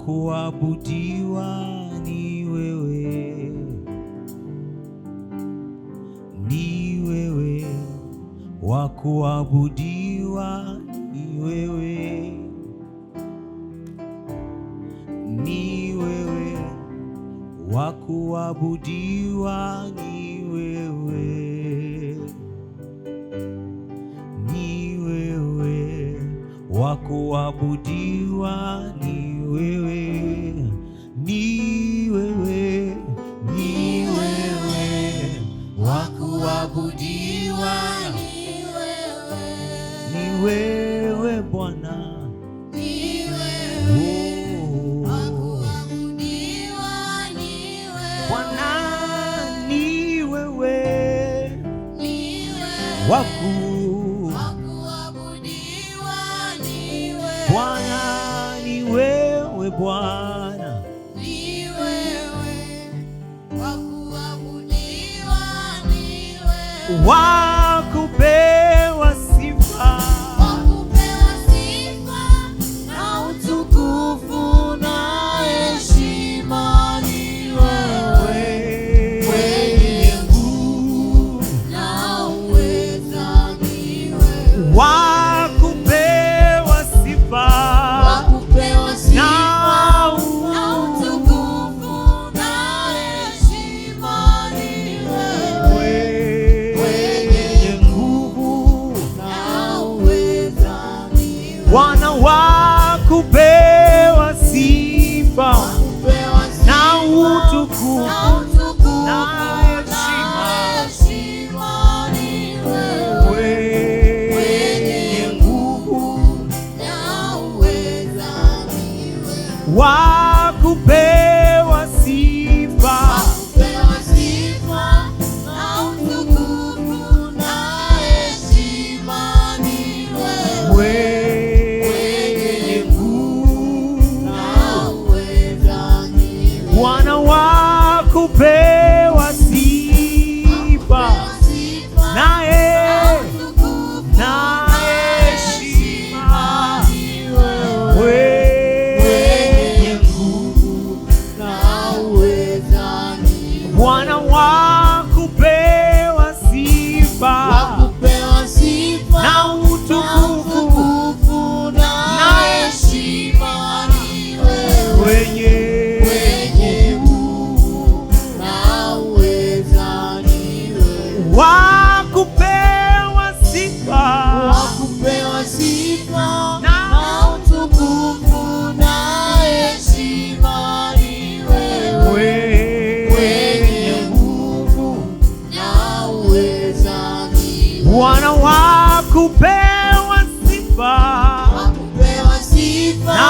kuabudiwa ni wewe, ni wewe, wa kuabudiwa ni wewe, ni wewe, wa kuabudiwa ni wewe, ni wewe, wa kuabudiwa ni wewe, ni wewe, ni wewe, wa kuabudiwa ni wewe, ni wewe Bwana, ni wewe, wa kuabudiwa ni wewe, Bwana ni wewe, ni wewe, wa kuabudiwa ni wewe, Bwana ni wewe, Bwana ni wewe, wa kuabudiwa ni wewe, wa kupewa sifa, wa kupewa sifa na utukufu na heshima ni wewe, mwenye nguvu na uweza ni wewe, wa kupewa sifa wa kupewa sifa na na utukufu na heshima ni wewe, mwenye nguvu, na uweza ni wewe, Bwana wa kupewa sifa wa kupewa sifa na utukufu na utukufu na heshima, heshima ni wewe, mwenye nguvu, na uweza ni wewe, wa kupewa sifa wa kupewa sifa na utukufu na heshima ni wewe, mwenye nguvu, na uweza ni wewe, Bwana wa kupewa sifa naye na heshima, mwenye nguvu, Bwana wa kupewa sifa na utukufu na heshima, mwenye wa kupewa sifa na utukufu na heshima ni wewe, mwenye nguvu, na uweza ni wewe, Bwana wa kupewa sifa wa kupewa sifa na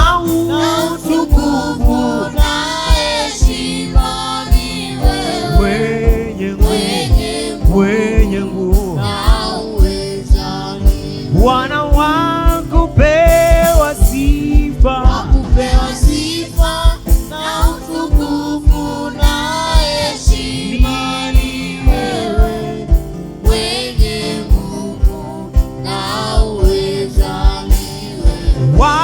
na utukufu na heshima ni wewe, mwenye nguvu, na uweza ni wewe, Bwana wa kupewa sifa wa kupewa sifa na utukufu na heshima ni wewe, mwenye nguvu na uweza ni wewe, wa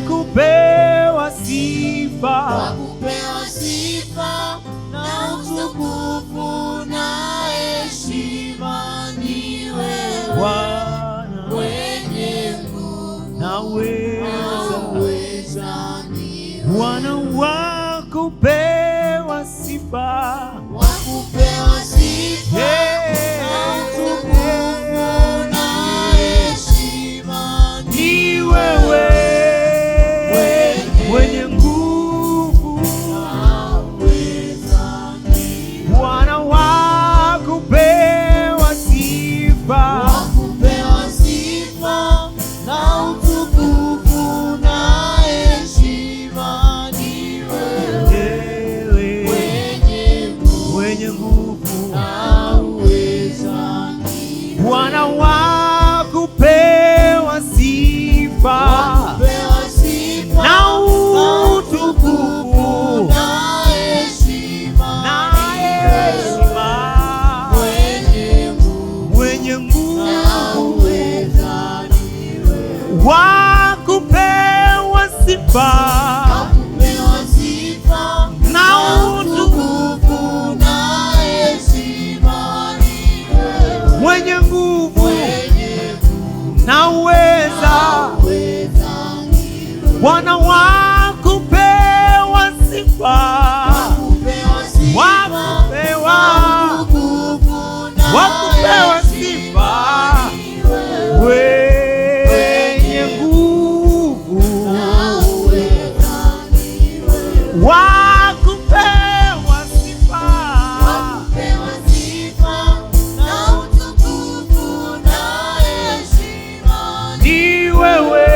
kupewa sifa wa kupewa sifa na utukufu na heshima ni wewe, Bwana mwenye nguvu na na uweza, uweza ni wewe, Bwana wa kupewa sifa wa kupewa sifa na utukufu na heshima ni wewe, mwenye nguvu, na uweza ni wewe, Bwana wa kupewa sifa wa kupewa sifa na utukufu na heshima ni wewe, mwenye nguvu, na uweza na uweza. Bwana wakupewa sifa, wakupewa sifa, wenye nguvu, wakupewa sifa na utukufu na heshima. Ni wewe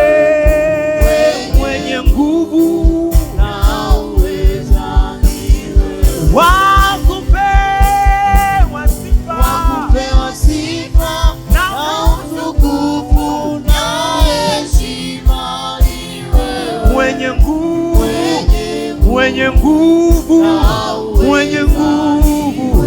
mwenye nguvu na uweza, wakupewa sifa na utukufu na heshima. Ni wewe mwenye nguvu, mwenye nguvu, mwenye nguvu,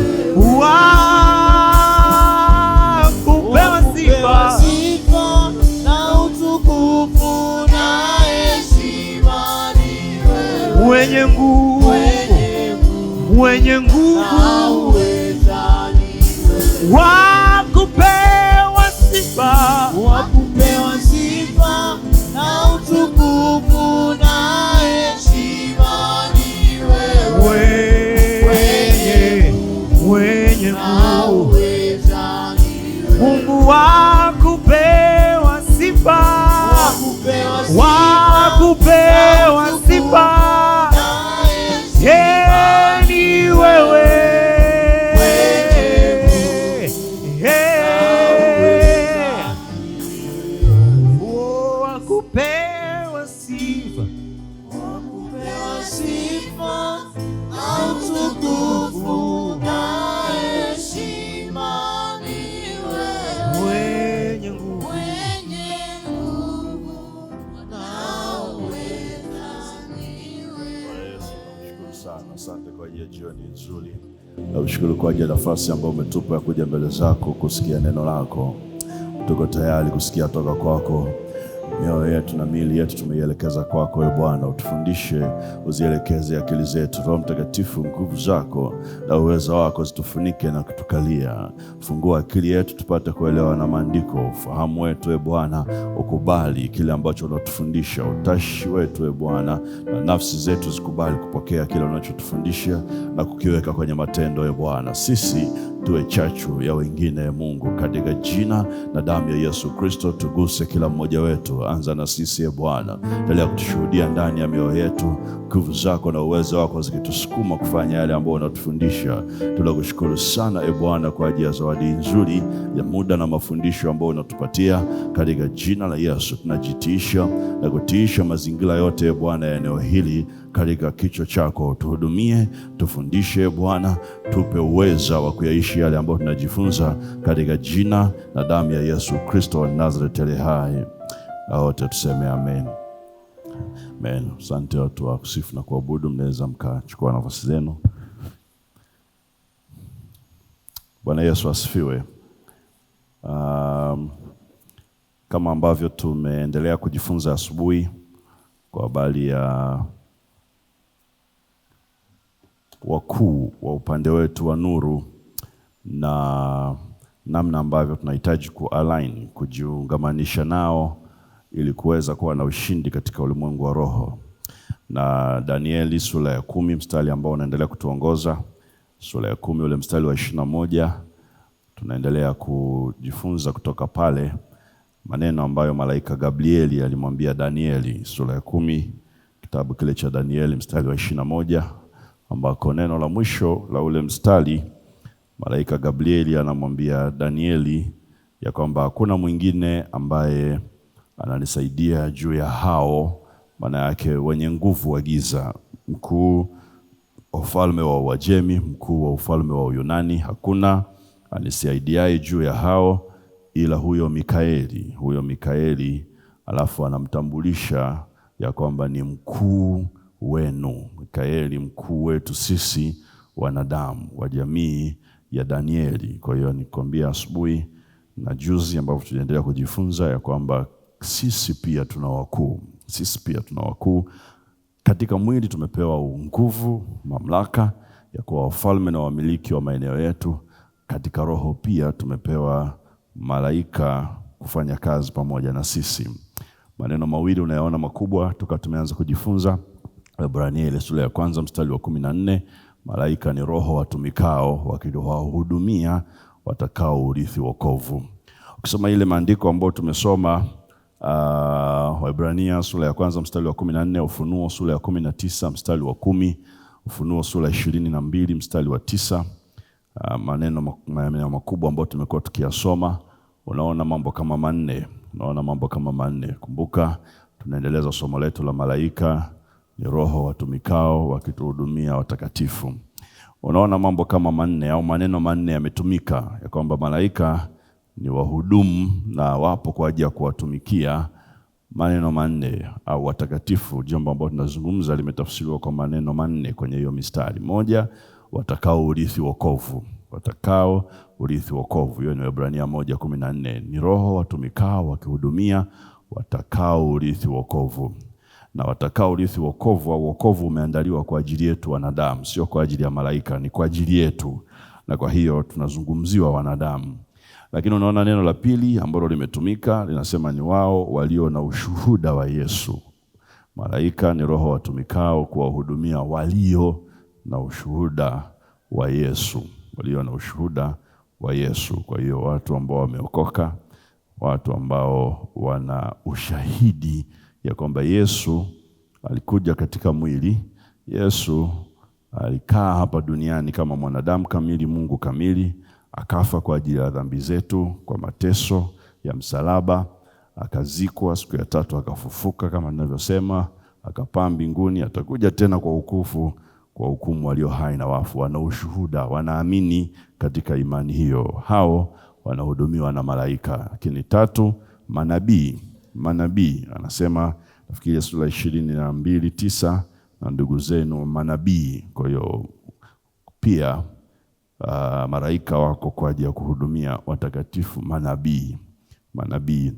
wakupewa sifa na utukufu na heshima. Ni wewe mwenye nguvu, mwenye nguvu, wakupewa sifa na utukufu na heshima. Ni wewe mwenye nguvu, Mungu wakupewa sifa, wakupewa sifa. Ni wewe wakupewa sifa na utukufu na heshima. Ni wewe mwenye nguvu na uweza. Nakushukuru sana, asante kwa ajili ya jioni nzuri. Nakushukuru kwa ajili ya nafasi ambayo umetupa ya kuja mbele zako kusikia neno lako. Tuko tayari kusikia toka kwako. Mioyo yetu na miili yetu tumeielekeza kwako, Bwana. Utufundishe, uzielekeze akili zetu. Roho Mtakatifu, nguvu zako na uwezo wako zitufunike na kutukalia. Fungua akili yetu tupate kuelewa na maandiko. Ufahamu wetu, Bwana, ukubali kile ambacho unatufundisha. Utashi wetu, Bwana, na nafsi zetu zikubali kupokea kile unachotufundisha na kukiweka kwenye matendo, Bwana. Sisi tuwe chachu ya wengine, Mungu, katika jina na damu ya Yesu Kristo. Tuguse kila mmoja wetu. Anza na sisi, Bwana. Endelea kutushuhudia ndani ya mioyo yetu, nguvu zako na uwezo wako zikitusukuma kufanya yale ambayo unatufundisha. Tunakushukuru sana, Bwana, kwa ajili ya zawadi nzuri ya muda na mafundisho ambayo unatupatia. Katika jina la Yesu tunajitiisha na kutiisha mazingira yote, Bwana, ya eneo hili katika kichwa chako. Tuhudumie, tufundishe, Bwana, tupe uweza wa kuyaishi yale ambayo tunajifunza, katika jina na damu ya Yesu Kristo wa Nazareti aliye hai. Na wote tuseme amen. Amen. Asante watu wa kusifu na kuabudu, mnaweza mkachukua nafasi zenu. Bwana Yesu asifiwe. Kama ambavyo tumeendelea kujifunza asubuhi kwa habari ya wakuu wa upande wetu wa nuru na namna ambavyo tunahitaji ku-align, kujiungamanisha nao ili kuweza kuwa na ushindi katika ulimwengu wa roho. Na Danieli sura ya 10 mstari ambao unaendelea kutuongoza, sura ya 10 ule mstari wa 21, tunaendelea kujifunza kutoka pale maneno ambayo malaika Gabrieli alimwambia Danieli. Sura ya 10 kitabu kile cha Danieli mstari wa 21, ambako neno la mwisho la ule mstari malaika Gabrieli anamwambia Danieli ya kwamba hakuna mwingine ambaye ananisaidia juu ya hao, maana yake wenye nguvu wa giza, mkuu wa ufalme wa Uajemi, mkuu wa ufalme wa Uyunani. Hakuna anisaidiaye juu ya hao ila huyo Mikaeli. Huyo Mikaeli alafu anamtambulisha ya kwamba ni mkuu wenu. Mikaeli mkuu wetu sisi wanadamu wa jamii ya Danieli. Kwa hiyo nikwambia asubuhi na juzi ambapo tunaendelea kujifunza ya kwamba sisi pia tuna wakuu. Sisi pia tuna wakuu. Katika mwili tumepewa nguvu, mamlaka ya kuwa wafalme na wamiliki wa maeneo yetu. Katika roho pia tumepewa malaika kufanya kazi pamoja na sisi. Maneno mawili unayaona makubwa toka tumeanza kujifunza. Waebrania ile sura ya 1 mstari wa 14, malaika ni roho watumikao wakiwahudumia watakao urithi wokovu. Ukisoma ile maandiko ambayo tumesoma Waebrania sura ya 1 mstari wa 14, Ufunuo sura ya 19 mstari wa 10, Ufunuo sura ya 22 mstari wa 9, maneno makubwa ambayo tumekuwa tukiyasoma, unaona mambo kama manne. Kumbuka tunaendeleza somo letu la malaika ni roho watumikao wakituhudumia watakatifu. Unaona mambo kama manne au maneno manne yametumika ya kwamba malaika ni wahudumu na wapo kwa ajili ya kuwatumikia. Maneno manne au watakatifu, jambo ambalo tunazungumza limetafsiriwa kwa maneno manne kwenye hiyo mistari. Moja, watakao urithi wokovu. Watakao urithi wokovu. Hiyo ni Waebrania 1:14. Ni roho watumikao wakihudumia watakao urithi wokovu. Na watakao urithi wokovu au wokovu umeandaliwa kwa ajili yetu wanadamu, sio kwa ajili ya malaika, ni kwa ajili yetu. Na kwa hiyo tunazungumziwa wanadamu. Lakini unaona neno la pili ambalo limetumika linasema ni wao walio na ushuhuda wa Yesu. Malaika ni roho watumikao kuwahudumia walio na ushuhuda wa Yesu. Walio na ushuhuda wa Yesu. Kwa hiyo watu ambao wameokoka, watu ambao wana ushahidi ya kwamba Yesu alikuja katika mwili, Yesu alikaa hapa duniani kama mwanadamu kamili, Mungu kamili, akafa kwa ajili ya dhambi zetu kwa mateso ya msalaba, akazikwa, siku ya tatu akafufuka kama ninavyosema, akapaa mbinguni, atakuja tena kwa ukufu kwa hukumu walio hai na wafu. Wana ushuhuda, wanaamini katika imani hiyo. Hao wanahudumiwa na malaika. Lakini tatu, manabii. Anasema nafikiri sura 22:9, na ndugu zenu manabii. Kwa hiyo pia malaika wako kwa ajili ya kuhudumia watakatifu, manabii.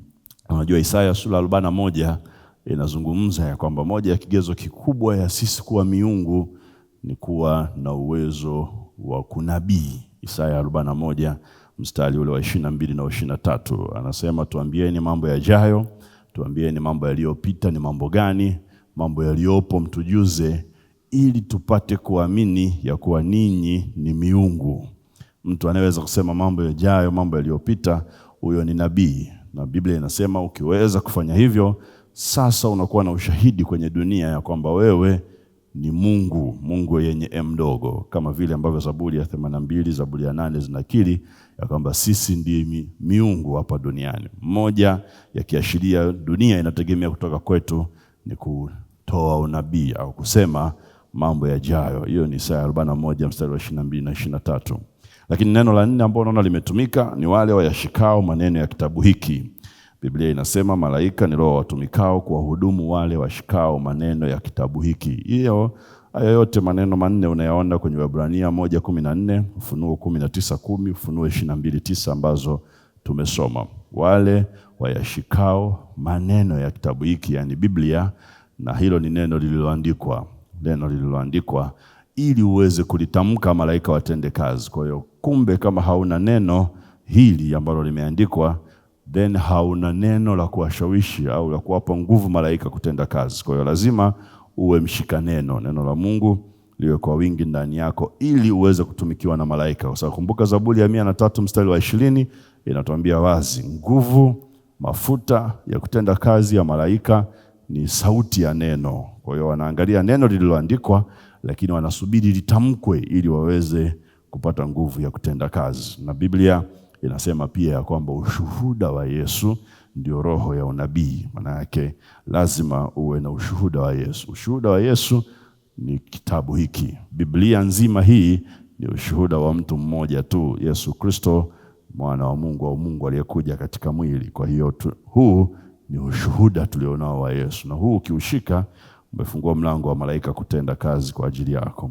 Unajua Isaya sura 41 inazungumza ya kwamba moja ya kigezo kikubwa ya sisi kuwa miungu ni kuwa na uwezo wa kunabii. Isaya 41 mstari ule wa 22 na 23 anasema, tuambieni mambo yajayo, tuambieni mambo yaliyopita ni mambo gani, mambo yaliyopo mtujuze, ili tupate kuamini ya kuwa ninyi ni miungu. Mtu anaweza kusema mambo yajayo, mambo yaliyopita, huyo ni nabii. Na Biblia inasema ukiweza kufanya hivyo, sasa unakuwa na ushahidi kwenye dunia ya kwamba wewe ni Mungu yenye M ndogo, kama vile ambavyo Zaburi ya 82, Zaburi ya 8 zinakiri ya kwamba sisi ndiye miungu hapa duniani. Mmoja ya kiashiria dunia inategemea kutoka kwetu ni kutoa unabii au kusema mambo yajayo. Hiyo ni Isaya 41 mstari wa 22 na 23. Lakini neno la 4 ambalo naona limetumika ni wale wayashikao maneno ya kitabu hiki. Biblia inasema malaika ni roho watumikao kuwahudumu wale washikao maneno ya kitabu hiki. Haya yote maneno manne unayaona kwenye Waebrania 1:14, Ufunuo 19:10, Ufunuo 22:9 ambazo tumesoma. Wale wayashikao maneno ya kitabu hiki, yani Biblia, na hilo ni neno lililoandikwa ili uweze kulitamka malaika watende kazi. Kwa hiyo kumbe kama hauna neno hili ambalo limeandikwa, then hauna neno la kuwashawishi au la kuwapa nguvu malaika kutenda kazi. Kwa hiyo lazima uwe mshika neno la Mungu liwe kwa wingi ndani yako ili uweze kutumikiwa na malaika. Kwa sababu kumbuka Zaburi ya 103 mstari wa 20 inatuambia wazi, nguvu, mafuta ya kutenda kazi ya malaika ni sauti ya neno. Kwa hiyo wanaangalia neno lililoandikwa, lakini wanasubiri litamkwe ili waweze kupata nguvu ya kutenda kazi. Na Biblia inasema pia ya kwamba ushuhuda wa Yesu ndio roho ya unabii. Maana yake lazima uwe na ushuhuda wa Yesu. Ushuhuda wa Yesu ni kitabu hiki. Biblia nzima hii ni ushuhuda wa mtu mmoja tu, Yesu Kristo, mwana wa Mungu aliyekuja katika mwili. Kwa hiyo huu ni ushuhuda tulionao wa Yesu. Na huu ukiushika umefungua mlango wa malaika kutenda kazi kwa ajili yako.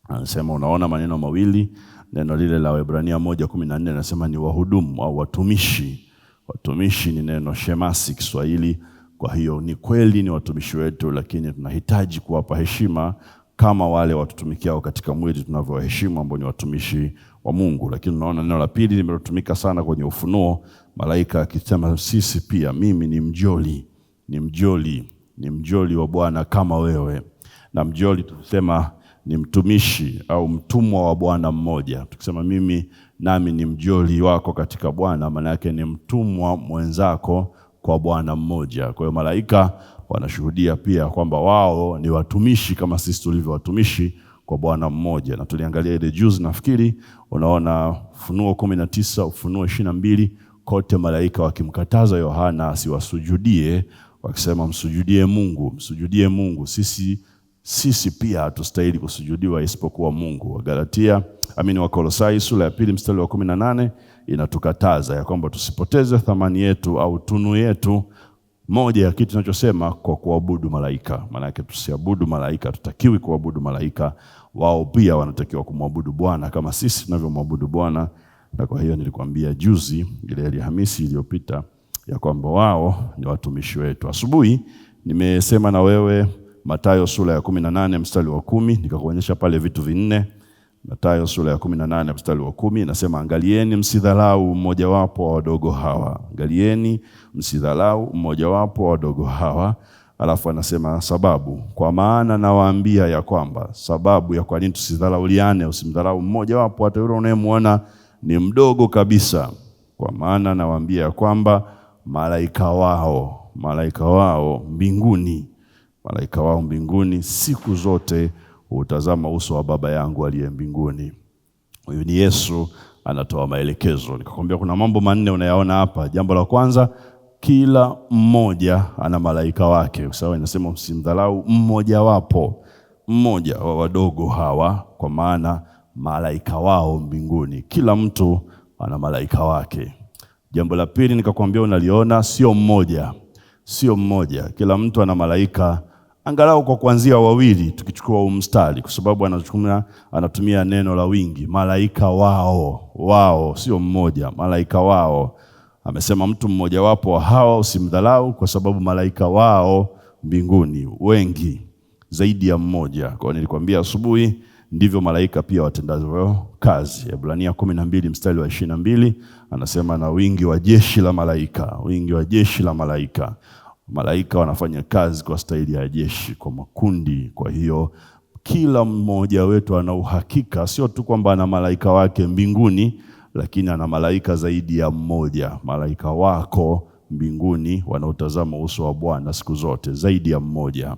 Anasema unaona maneno mawili, neno lile la Waebrania 1:14 anasema ni wahudumu au watumishi. Watumishi ni neno shemasi Kiswahili. Kwa hiyo ni kweli ni watumishi wetu, lakini tunahitaji kuwapa heshima kama wale watutumikiao katika mwili tunavyowaheshimu ambao ni watumishi wa Mungu. Lakini unaona neno la pili limetumika sana kwenye Ufunuo, malaika akisema sisi pia, mimi ni mjoli wa Bwana kama wewe. Na mjoli tulisema ni mtumishi au mtumwa wa Bwana mmoja. Tukisema nami ni mjoli wako katika Bwana, maana yake ni mtumwa mwenzako kwa Bwana mmoja. Kwa hiyo malaika wanashuhudia pia kwamba wao ni watumishi kama sisi tulivyo watumishi kwa Bwana mmoja. Na tuliangalia ile juzi, nafikiri unaona Ufunuo 19, Ufunuo 22, kote malaika wakimkataza Yohana asiwasujudie, wakisema msujudie Mungu. Sisi pia hatustahili kusujudiwa isipokuwa Mungu. Wakolosai sura ya 2 mstari wa 18 inatukataza ya kwamba tusipoteze thamani yetu au tunu yetu, moja ya kitu tunachosema, kwa kuabudu malaika. Maana yake tusiabudu malaika, tutakiwi kuabudu malaika. Wao pia wanatakiwa kumwabudu Bwana kama sisi tunavyomwabudu Bwana. Na kwa hiyo nilikwambia juzi, ile Alhamisi iliyopita, ya kwamba wao ni watumishi wetu. Asubuhi nimesema na wewe Mathayo sura ya 18 mstari wa 10, nikakuonyesha pale vitu vinne. Mathayo sura ya 18 mstari wa 10 inasema, angalieni msidharau mmojawapo wa wadogo hawa. Angalieni msidharau mmojawapo wa wadogo hawa. Alafu anasema sababu, kwa maana nawaambia ya kwamba, sababu ya kwa nini tusidharauliane, usimdharau mmojawapo hata yule unayemwona ni mdogo kabisa. Kwa maana nawaambia ya kwamba malaika wao mbinguni siku zote utazama uso wa Baba yangu aliye mbinguni. Huyu ni Yesu anatoa maelekezo. Nikakwambia kuna mambo manne unayaona hapa. Jambo la kwanza, kila mmoja ana malaika wake. Sawa, inasema msimdharau mmoja wa wadogo hawa, kwa maana malaika wao mbinguni. Kila mtu ana malaika wake. Jambo la pili nikakwambia unaliona, sio mmoja. Kila mtu ana malaika angalau kwa kuanzia wawili, tukichukua mstari, kwa sababu anatumia neno la wingi. Malaika wao, sio mmoja, malaika wao. Amesema mtu mmoja wapo wa hawa usimdharau, kwa sababu malaika wao mbinguni wengi, zaidi ya mmoja. Kwa nilikwambia asubuhi, ndivyo malaika pia watendavyo kazi. Waebrania 12 mstari wa 22 anasema na wingi wa jeshi la malaika. Malaika wanafanya kazi kwa staili ya jeshi, kwa makundi. Kwa hiyo kila mmoja wetu ana uhakika, sio tu kwamba ana malaika wake mbinguni, lakini ana malaika zaidi ya mmoja. Malaika wako mbinguni wanaotazama uso wa Bwana siku zote, zaidi ya mmoja.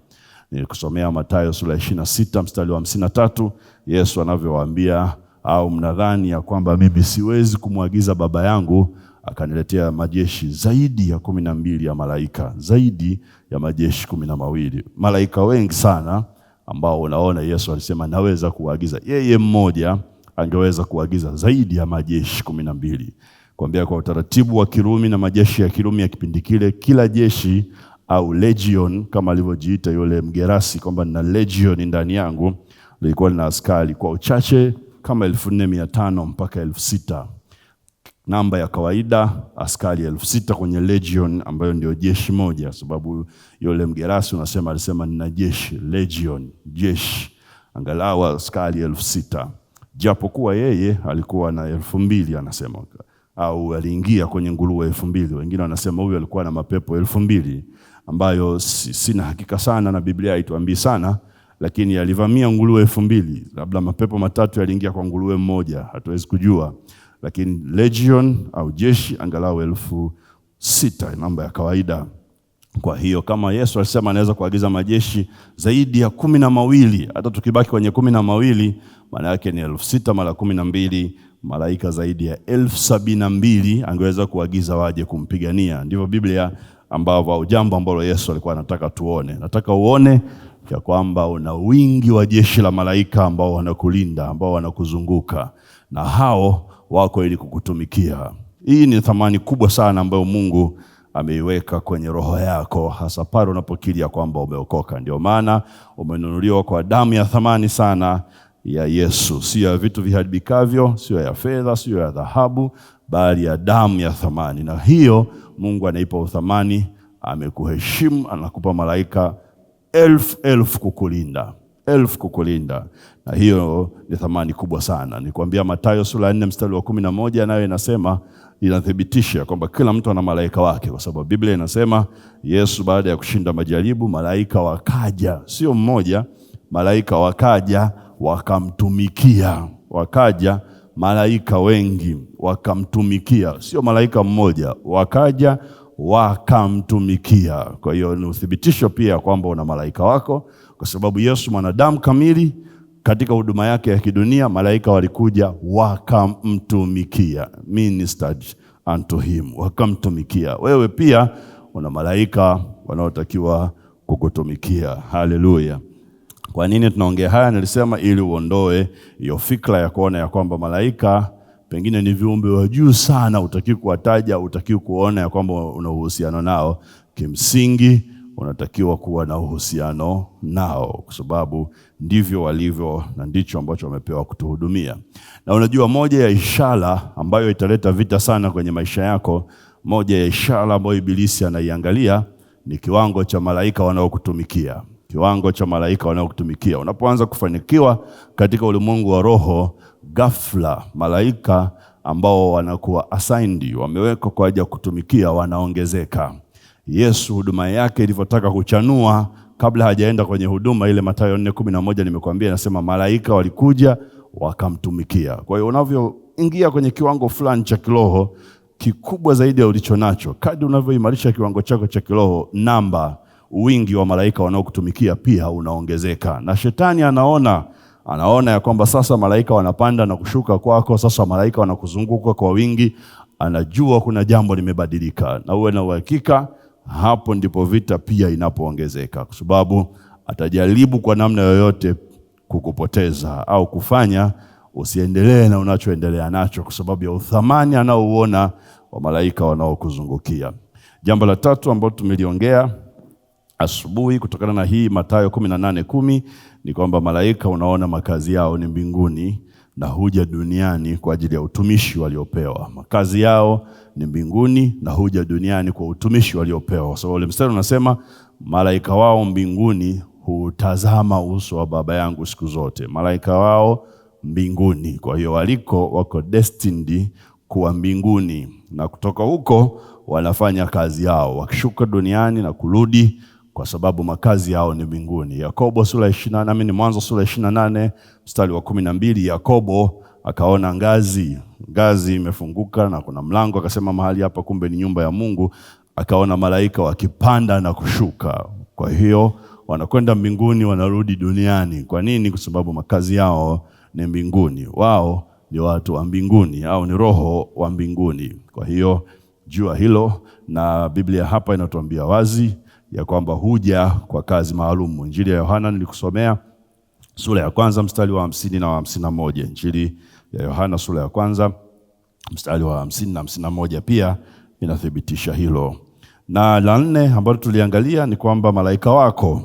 Nilikusomea Mathayo sura ya 26 mstari wa 53, Yesu anavyowaambia, au mnadhani ya kwamba mimi siwezi kumwagiza Baba yangu akaniletea majeshi zaidi ya 12 ya malaika, zaidi ya majeshi 12. Malaika wengi sana ambao unaona Yesu alisema naweza kuagiza. Yeye mmoja angeweza kuagiza zaidi ya majeshi 12. Kuambia kwa utaratibu wa Kirumi na majeshi ya Kirumi ya kipindi kile, kila jeshi au legion kama alivyojiita yule Mgerasi kwamba na legion ndani yangu, lilikuwa lina askari kwa uchache kama 1400 mpaka 6000. Namba ya kawaida askari 6000 kwenye legion, ambayo ndio jeshi moja, sababu yule Mgerasi alisema nina jeshi, legion, jeshi, angalau askari 6000. Japokuwa yeye alikuwa na 2000 anasema, au aliingia kwenye nguruwe 2000. Wengine wanasema huyu alikuwa na mapepo 2000, ambayo sina hakika sana na Biblia haituambii sana, lakini alivamia nguruwe 2000. Labda mapepo 3 yaliingia kwa nguruwe mmoja, hatuwezi kujua. Lakini legion au jeshi angalau 6000, namba ya kawaida. Kwa hiyo kama Yesu alisema anaweza kuagiza majeshi zaidi ya 12, hata tukibaki kwenye 12, maana yake ni 6000 mara 12, malaika zaidi ya 1072 angeweza kuagiza waje kumpigania. Ndivyo Biblia ambavyo, jambo ambalo Yesu alikuwa anataka tuone. Nataka uone ya kwamba una wingi wa jeshi la malaika ambao wanakulinda, ambao wanakuzunguka, na hao wako ili kukutumikia. Hii ni thamani kubwa sana ambayo Mungu ameiweka kwenye roho yako, hasa pale unapokiri ya kwamba umeokoka. Ndio maana umenunuliwa kwa damu ya thamani sana ya Yesu, sio ya vitu viharibikavyo, sio ya fedha, sio ya dhahabu, bali ya damu ya thamani. Na hiyo Mungu anaipa uthamani, amekuheshimu, anakupa malaika 1000 kukulinda. 1000 kukulinda. Na hiyo ni thamani kubwa sana. Nikwambia Mathayo sura 4 mstari wa 11 nayo inasema, inathibitisha kwamba kila mtu ana malaika wake, kwa sababu Biblia inasema Yesu baada ya kushinda majaribu, malaika wakaja, sio mmoja, malaika wakaja wakamtumikia. Wakaja malaika wengi wakamtumikia, sio malaika mmoja, wakaja wakamtumikia. Kwa hiyo ni uthibitisho pia kwamba una malaika wako, kwa sababu Yesu mwanadamu kamili katika huduma yake ya kidunia, malaika walikuja wakamtumikia, ministered unto him, wakamtumikia. Wewe pia una malaika wanaotakiwa kukutumikia. Haleluya. Kwa nini tunaongea haya? Nilisema ili uondoe hiyo fikra ya kuona ya kwamba malaika pengine ni viumbe wa juu sana, utakiwa kuwataja, utakiwa kuona ya kwamba una uhusiano nao. Kimsingi unatakiwa kuwa na uhusiano nao, kwa sababu ndivyo walivyo na ndicho ambacho wamepewa kutuhudumia. Na unajua moja ya ishara ambayo italeta vita sana kwenye maisha yako, moja ya ishara ambayo ibilisi anaiangalia ni kiwango cha malaika wanaokutumikia. Kiwango cha malaika wanaokutumikia. Unapoanza kufanikiwa katika ulimwengu wa roho, ghafla malaika ambao wanakuwa assigned, wamewekwa kwa ajili ya kutumikia, wanaongezeka. Yesu huduma yake ilivyotaka kuchanua, kabla hajaenda kwenye huduma ile, Mathayo 4:11 nimekuambia, inasema malaika walikuja wakamtumikia. Kwa hiyo unavyoingia kwenye kiwango fulani cha kiroho kikubwa zaidi ya ulicho nacho, kadri unavyoimarisha kiwango chako cha kiroho, wingi wa malaika wanaokutumikia pia unaongezeka. Na shetani anaona ya kwamba sasa malaika wanapanda na kushuka kwako, sasa malaika wanakuzunguka kwa wingi, anajua kuna jambo limebadilika. Na uwe na uhakika, hapo ndipo vita pia inapoongezeka, kwa sababu atajaribu kwa namna yoyote kukupoteza au kufanya usiendelee na unachoendelea nacho, kwa sababu ya uthamani anaouona wa malaika wanaokuzungukia. Jambo la tatu ambalo tumeliongea asubuhi kutokana na hii Mathayo 18:10 ni kwamba malaika unaona makazi yao ni mbinguni na huja duniani kwa ajili ya utumishi waliopewa. Makazi yao ni mbinguni na huja duniani kwa utumishi waliopewa. So ule mstari unasema malaika wao mbinguni hutazama uso wa Baba yangu siku zote. Malaika wao mbinguni. Kwa hiyo wako destined kuwa mbinguni, na kutoka huko wanafanya kazi yao wakishuka duniani na kurudi, kwa sababu makazi yao ni mbinguni. Yakobo sura 28, ni Mwanzo sura 28 mstari wa 12, Yakobo akaona ngazi imefunguka na kuna mlango, akasema mahali hapa kumbe ni nyumba ya Mungu. Akaona malaika wakipanda na kushuka. Kwa hiyo wanakwenda mbinguni, wanarudi duniani. Kwa nini? Kwa sababu makazi yao ni mbinguni. Wao ni watu wa mbinguni, au ni roho wa mbinguni. Kwa hiyo jua hilo, na Biblia hapa inatuambia wazi ya kwamba huja kwa kazi maalum. Injili ya Yohana nilikusomea sura ya 1 mstari wa 50 na 51. Injili ya Yohana sura ya 1 mstari wa 50 na 51 pia inathibitisha hilo. Na la 4 ambalo tuliangalia ni kwamba malaika wako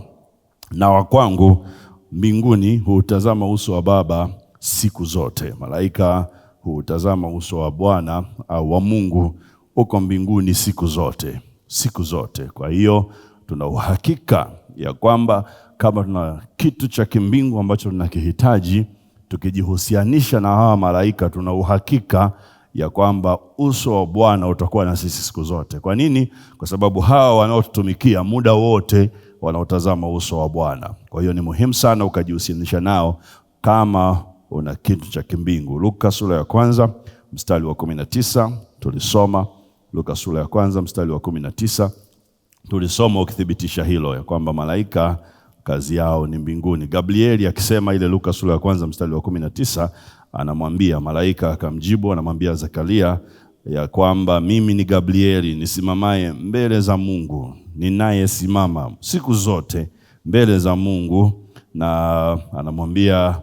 na wa kwangu mbinguni hutazama uso wa Baba siku zote. Malaika hutazama uso wa Bwana au wa Mungu uko mbinguni siku zote. Siku zote. Kwa hiyo tuna uhakika ya kwamba kama tuna kitu cha kimbingu ambacho tunakihitaji, tukijihusianisha na hawa malaika, tuna uhakika ya kwamba uso wa Bwana utakuwa na sisi siku zote. Kwa nini? Kwa sababu hawa wanaotutumikia muda wote wanaotazama uso wa Bwana. Kwa hiyo ni muhimu sana ukajihusianisha nao kama una kitu cha kimbingu. Luka sura ya 1 mstari wa 19 tulisoma. Luka sura ya 1 mstari wa 19 tulisoma ukithibitisha hilo ya kwamba malaika kazi yao ni mbinguni. Gabrieli akisema ile Luka sura ya 1 mstari wa 19 anamwambia malaika, akamjibu anamwambia Zakaria ya kwamba mimi ni Gabrieli nisimamaye mbele za Mungu, ninayesimama siku zote mbele za Mungu. Na anamwambia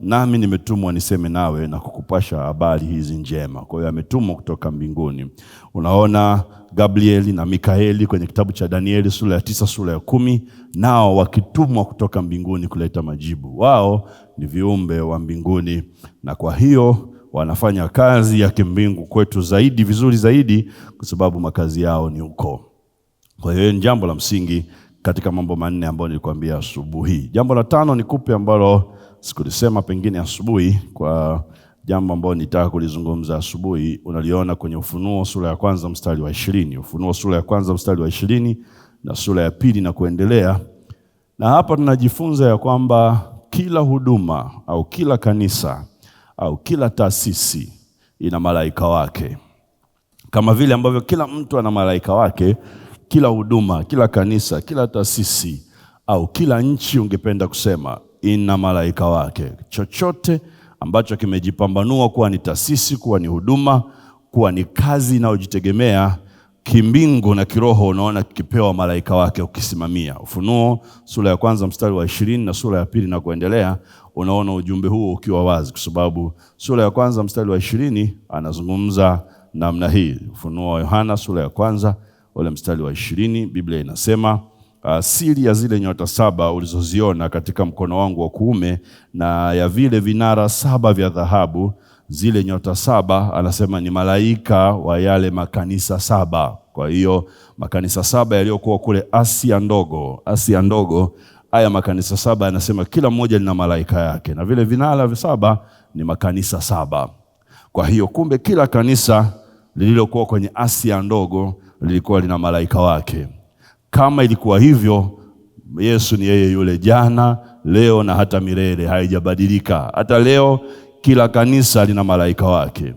nami nimetumwa niseme nawe na kukupasha habari hizi njema. Kwa hiyo ametumwa kutoka mbinguni. Unaona Gabrieli na Mikaeli kwenye kitabu cha Danieli sura ya 9, sura ya 10, nao wakitumwa kutoka mbinguni kuleta majibu. Wao ni viumbe wa mbinguni, na kwa hiyo wanafanya kazi ya kimbingu kwetu zaidi, vizuri zaidi, kwa sababu makazi yao ni huko. Kwa hiyo ni jambo la msingi katika mambo manne ambayo nilikwambia asubuhi. Jambo la tano nikupe ambalo sikulisema pengine asubuhi, kwa jambo ambalo nitaka kulizungumza asubuhi, unaliona kwenye Ufunuo sura ya kwanza mstari wa 20. Ufunuo sura ya kwanza mstari wa 20 na sura ya pili na kuendelea. Na hapa tunajifunza ya kwamba kila huduma au kila kanisa au kila taasisi ina malaika wake. Kama vile ambavyo kila mtu ana malaika wake, kila huduma, kila kanisa, kila taasisi au kila nchi ungependa kusema ina malaika wake. Chochote ambacho kimejipambanua kuwa ni taasisi, kuwa ni huduma, kuwa ni kazi inayojitegemea kimbingu na kiroho, unaona kipewa malaika wake ukisimamia. Ufunuo sura ya kwanza mstari wa 20 na sura ya pili na kuendelea, unaona ujumbe huo ukiwa wazi, kwa sababu sura ya kwanza mstari wa 20 anazungumza namna hii. Ufunuo wa Yohana sura ya kwanza ule mstari wa 20, Biblia inasema siri ya zile nyota 7 ulizoziona katika mkono wangu wa kuume na ya vile vinara 7 vya dhahabu. Zile nyota 7 anasema ni malaika wa yale makanisa 7. Kwa hiyo makanisa 7 yaliyokuwa kule Asia ndogo, haya makanisa 7 anasema kila mmoja lina malaika yake, na vile vinara 7 ni makanisa 7. Kwa hiyo kumbe kila kanisa lililokuwa kwenye Asia ndogo lilikuwa lina malaika wake. Kama ilikuwa hivyo, Yesu ni yeye yule jana, leo na hata milele, haijabadilika. Hata leo kila kanisa lina malaika wake.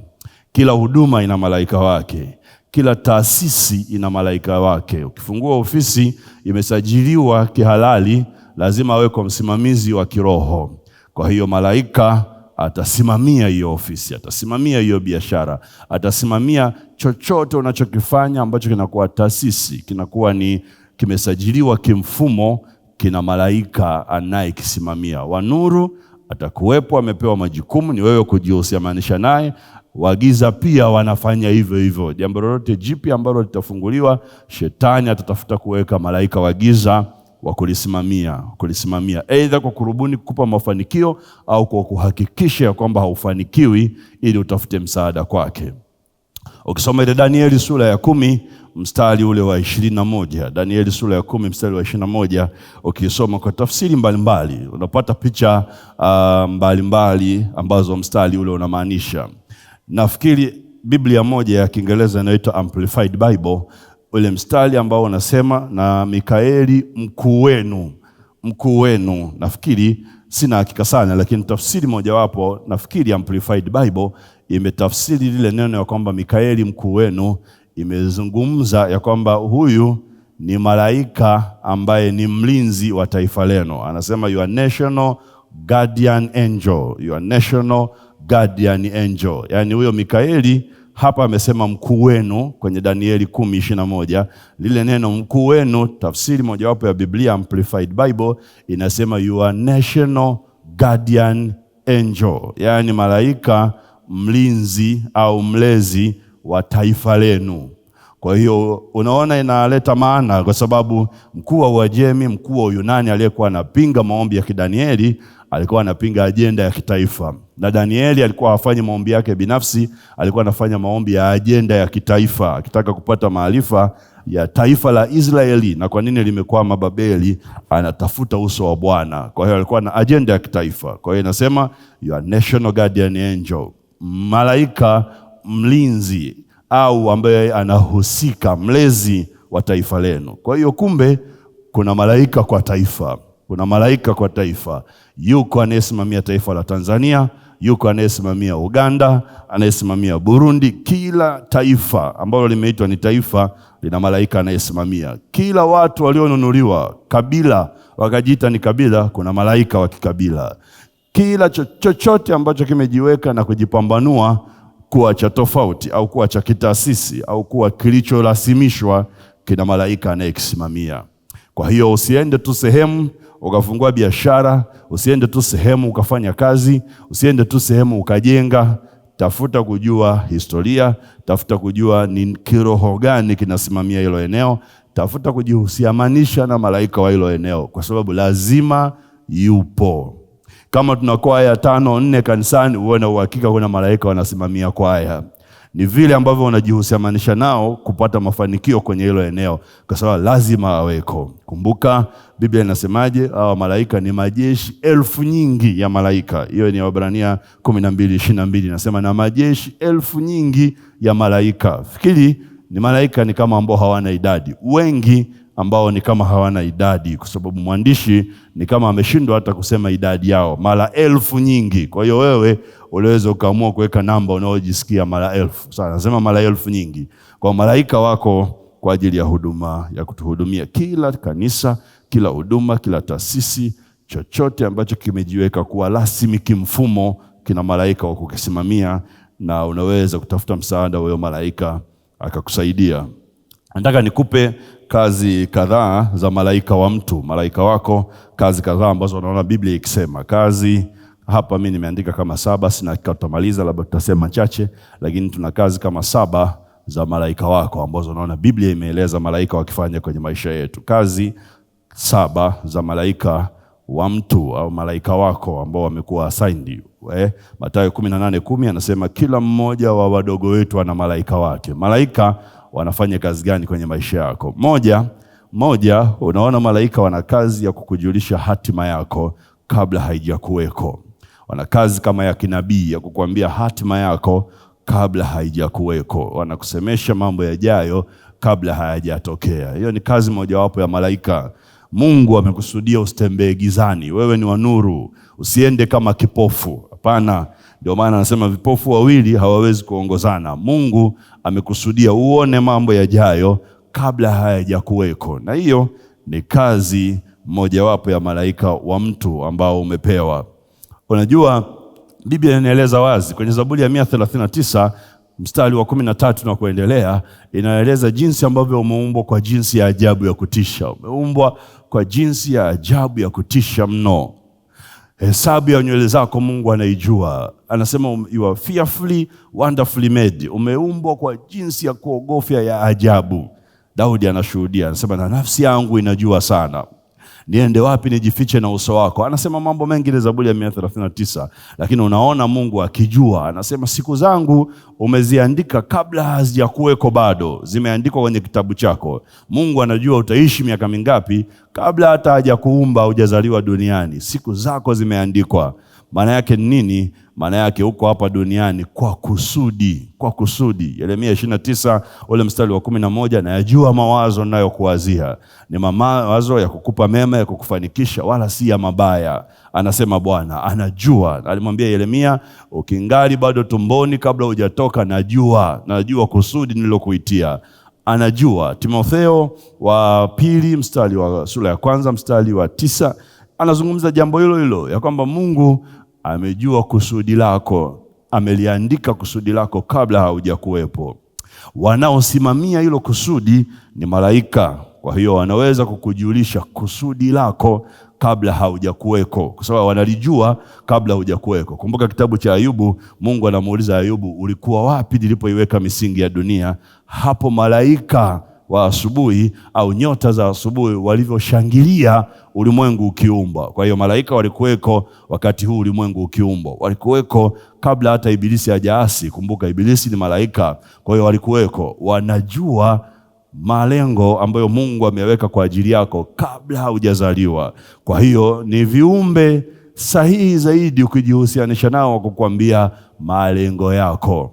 Kila huduma ina malaika wake. Kila taasisi ina malaika wake. Ukifungua ofisi imesajiliwa kihalali, lazima awe kwa msimamizi wa kiroho. Kwa hiyo malaika atasimamia hiyo ofisi, atasimamia hiyo biashara, atasimamia chochote unachokifanya ambacho kinakuwa taasisi, kinakuwa ni kimesajiliwa kimfumo, kina malaika anayekisimamia. Wa nuru atakuwepo, amepewa majukumu, ni wewe kujihusianisha naye. Wagiza pia wanafanya hivyo hivyo. Jambo lolote jipya ambalo litafunguliwa, shetani atatafuta kuweka malaika wa giza wa kulisimamia, aidha kwa kurubuni kukupa mafanikio au kwa kuhakikisha ya kwamba haufanikiwi ili utafute msaada kwake. Ukisoma ile Danieli sura ya 10 mstari ule wa 21, Danieli sura ya 10 mstari wa 21, ukisoma kwa tafsiri mbalimbali unapata picha mbalimbali ambazo mstari ule unamaanisha. Nafikiri Biblia moja ya Kiingereza inaitwa Amplified Bible, ule mstari ambao unasema na Mikaeli mkuu wenu, nafikiri sina hakika sana, lakini tafsiri mojawapo nafikiri Amplified Bible imetafsiri lile neno ya kwamba Mikaeli mkuu wenu, imezungumza ya kwamba huyu ni malaika ambaye ni mlinzi wa taifa lenu. Anasema your national guardian angel, your national guardian angel. Yani huyo Mikaeli hapa amesema mkuu wenu kwenye Danieli 10:21. Lile neno mkuu wenu, tafsiri mojawapo ya Biblia Amplified Bible inasema your national guardian angel, yani malaika mlinzi au mlezi wa taifa lenu. Kwa hiyo unaona inaleta maana, kwa sababu mkuu wa Uajemi, mkuu wa Uyunani aliyekuwa anapinga maombi ya Danieli alikuwa anapinga ajenda ya kitaifa, na Danieli alikuwa hafanyi maombi yake binafsi, alikuwa anafanya maombi ya ajenda ya kitaifa, akitaka kupata maarifa ya taifa la Israeli na kwa nini limekwama Babeli, anatafuta uso wa Bwana. Kwa hiyo alikuwa na ajenda ya kitaifa. Kwa hiyo inasema your national guardian angel, malaika mlinzi au ambaye anahusika, mlezi wa taifa lenu. Kwa hiyo kumbe kuna malaika kwa taifa. Kuna malaika kwa taifa. Yuko anayesimamia taifa la Tanzania, yuko anayesimamia Uganda, anayesimamia Burundi. Kila taifa ambalo limeitwa ni taifa lina malaika anayesimamia. Kila watu walionunuliwa kabila wakajiita ni kabila, kuna malaika wa kikabila. Kila chochote ambacho kimejiweka na kujipambanua kuwa cha tofauti au kuwa cha kitaasisi au kuwa kilichorasimishwa, kina malaika anayekisimamia. Kwa hiyo usiende tu sehemu ukafungua biashara, usiende tu sehemu ukafanya kazi, usiende tu sehemu ukajenga. Tafuta kujua historia, tafuta kujua ni kiroho gani kinasimamia hilo eneo, tafuta kujihusianisha na malaika wa hilo eneo, kwa sababu lazima yupo. Kama tuna kwaya 5-4 kanisani, uone uhakika kuna malaika wanasimamia kwaya. Ni vile ambavyo unajihusianisha nao kupata mafanikio kwenye hilo eneo, kwa sababu lazima aweko. Kumbuka Biblia inasemaje? Hao malaika ni majeshi elfu nyingi ya malaika. Hiyo ni Waebrania 12:22, inasema na majeshi elfu nyingi ya malaika. Fikiri ni malaika ni kama ambao hawana idadi, wengi ambao ni kama hawana idadi, kwa sababu mwandishi ni kama ameshindwa hata kusema idadi yao, mara elfu nyingi. Kwa hiyo wewe unaweza ukaamua kuweka namba unaojisikia mara elfu. Sasa nasema mara elfu nyingi. Kwa malaika wako kwa ajili ya huduma, ya kutuhudumia. Kila kanisa, kila huduma, kila taasisi, chochote ambacho kimejiweka kuwa rasmi kimfumo, kina malaika wa kukisimamia, na unaweza kutafuta msaada wa malaika akakusaidia. Nataka nikupe kazi kadhaa za malaika wa mtu, malaika wako, kazi kadhaa ambazo unaona Biblia ikisema. Kazi hapa mimi nimeandika kama 7, sina tutamaliza, labda tutasema chache, lakini tuna kazi kama 7 za malaika wako ambazo unaona Biblia imeeleza malaika wakifanya kwenye maisha yetu. Kazi 7 za malaika wa mtu au malaika wako ambao wamekuwa assigned. Mathayo 18:10 anasema kila mmoja wa wadogo wetu ana malaika wake. Malaika wanafanya kazi gani kwenye maisha yako? Moja, unaona malaika wana kazi ya kukujulisha hatima yako kabla haijakuweko. Wana kazi kama ya kinabii ya kukuambia hatima yako kabla haijakuweko. Wanakusemesha mambo yajayo kabla hayajatokea. Hiyo ni kazi mojawapo ya malaika. Mungu amekusudia usitembee gizani. Wewe ni wa nuru, usiende kama kipofu. Hapana. Ndio maana anasema vipofu wawili hawawezi kuongozana. Mungu amekusudia uone mambo yajayo kabla hayajakuweko. Na hiyo ni kazi mojawapo ya malaika wa mtu ambao umepewa. Unajua Biblia inaeleza wazi kwenye Zaburi ya 139 mstari wa 13 na kuendelea, inaeleza jinsi ambavyo umeumbwa kwa jinsi ya ajabu ya kutisha. Umeumbwa kwa jinsi ya ajabu ya kutisha mno. Hesabu ya nywele zako Mungu anaijua. Anasema you are fearfully, wonderfully made. Umeumbwa kwa jinsi ya kuogofya ya ajabu. Daudi anashuhudia, anasema na nafsi yangu inajua sana. Niende wapi nijifiche na uso wako? Anasema mambo mengi ile Zaburi ya 139, lakini unaona Mungu akijua. Anasema siku zangu umeziandika kabla hazijakuweko bado, zimeandikwa kwenye kitabu chako. Mungu anajua utaishi miaka mingapi kabla hata hajakuumba, hujazaliwa duniani. Siku zako zimeandikwa. Maana yake nini? Maana yake uko hapa duniani kwa kusudi, kwa kusudi. Yeremia 29 ule mstari wa 11, na yajua mawazo ninayokuwazia, ni mawazo ya kukupa mema, ya kukufanikisha, wala si ya mabaya. Anasema Bwana, anajua. Alimwambia Yeremia, ukingali bado tumboni kabla hujatoka, najua kusudi nilokuitia. Anajua. Timotheo wa pili mstari wa sura ya 1 mstari wa 9 anazungumza jambo hilo hilo, ya kwamba Mungu amejua kusudi lako, ameliandika kusudi lako kabla haujakuwepo. Wanaosimamia hilo kusudi ni malaika. Kwa hiyo wanaweza kukujulisha kusudi lako kabla haujakuweko, kwa sababu wanalijua kabla hujakuweko. Kumbuka kitabu cha Ayubu, Mungu anamuuliza Ayubu, ulikuwa wapi nilipoiweka misingi ya dunia? Hapo malaika wa asubuhi au nyota za asubuhi walivyoshangilia ulimwengu ukiumbwa. Kwa hiyo malaika walikuweko wakati huu ulimwengu ukiumbwa. Walikuweko kabla hata Ibilisi hajaasi. Kumbuka Ibilisi ni malaika. Kwa hiyo walikuweko, wanajua malengo ambayo Mungu ameweka kwa ajili yako kabla haujazaliwa. Kwa hiyo ni viumbe sahihi zaidi ukijihusianisha nao kukuambia malengo yako.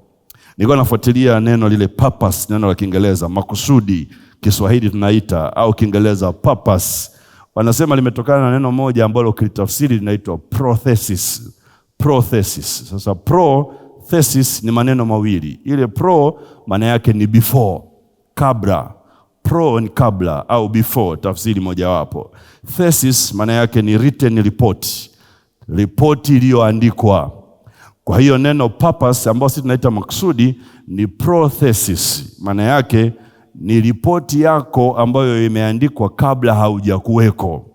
Nilikuwa nafuatilia neno lile purpose, neno la Kiingereza makusudi, Kiswahili tunaita au Kiingereza purpose. Wanasema limetokana na neno moja ambalo kilitafsiri linaitwa prothesis. Prothesis. Sasa prothesis ni maneno mawili. Ile pro maana yake ni before, kabla. Pro ni kabla au before, tafsiri mojawapo. Thesis maana yake ni written report, ripoti iliyoandikwa. Kwa hiyo neno purpose ambao sisi tunaita makusudi ni prothesis. Maana yake ni ripoti yako ambayo imeandikwa kabla haujakuweko.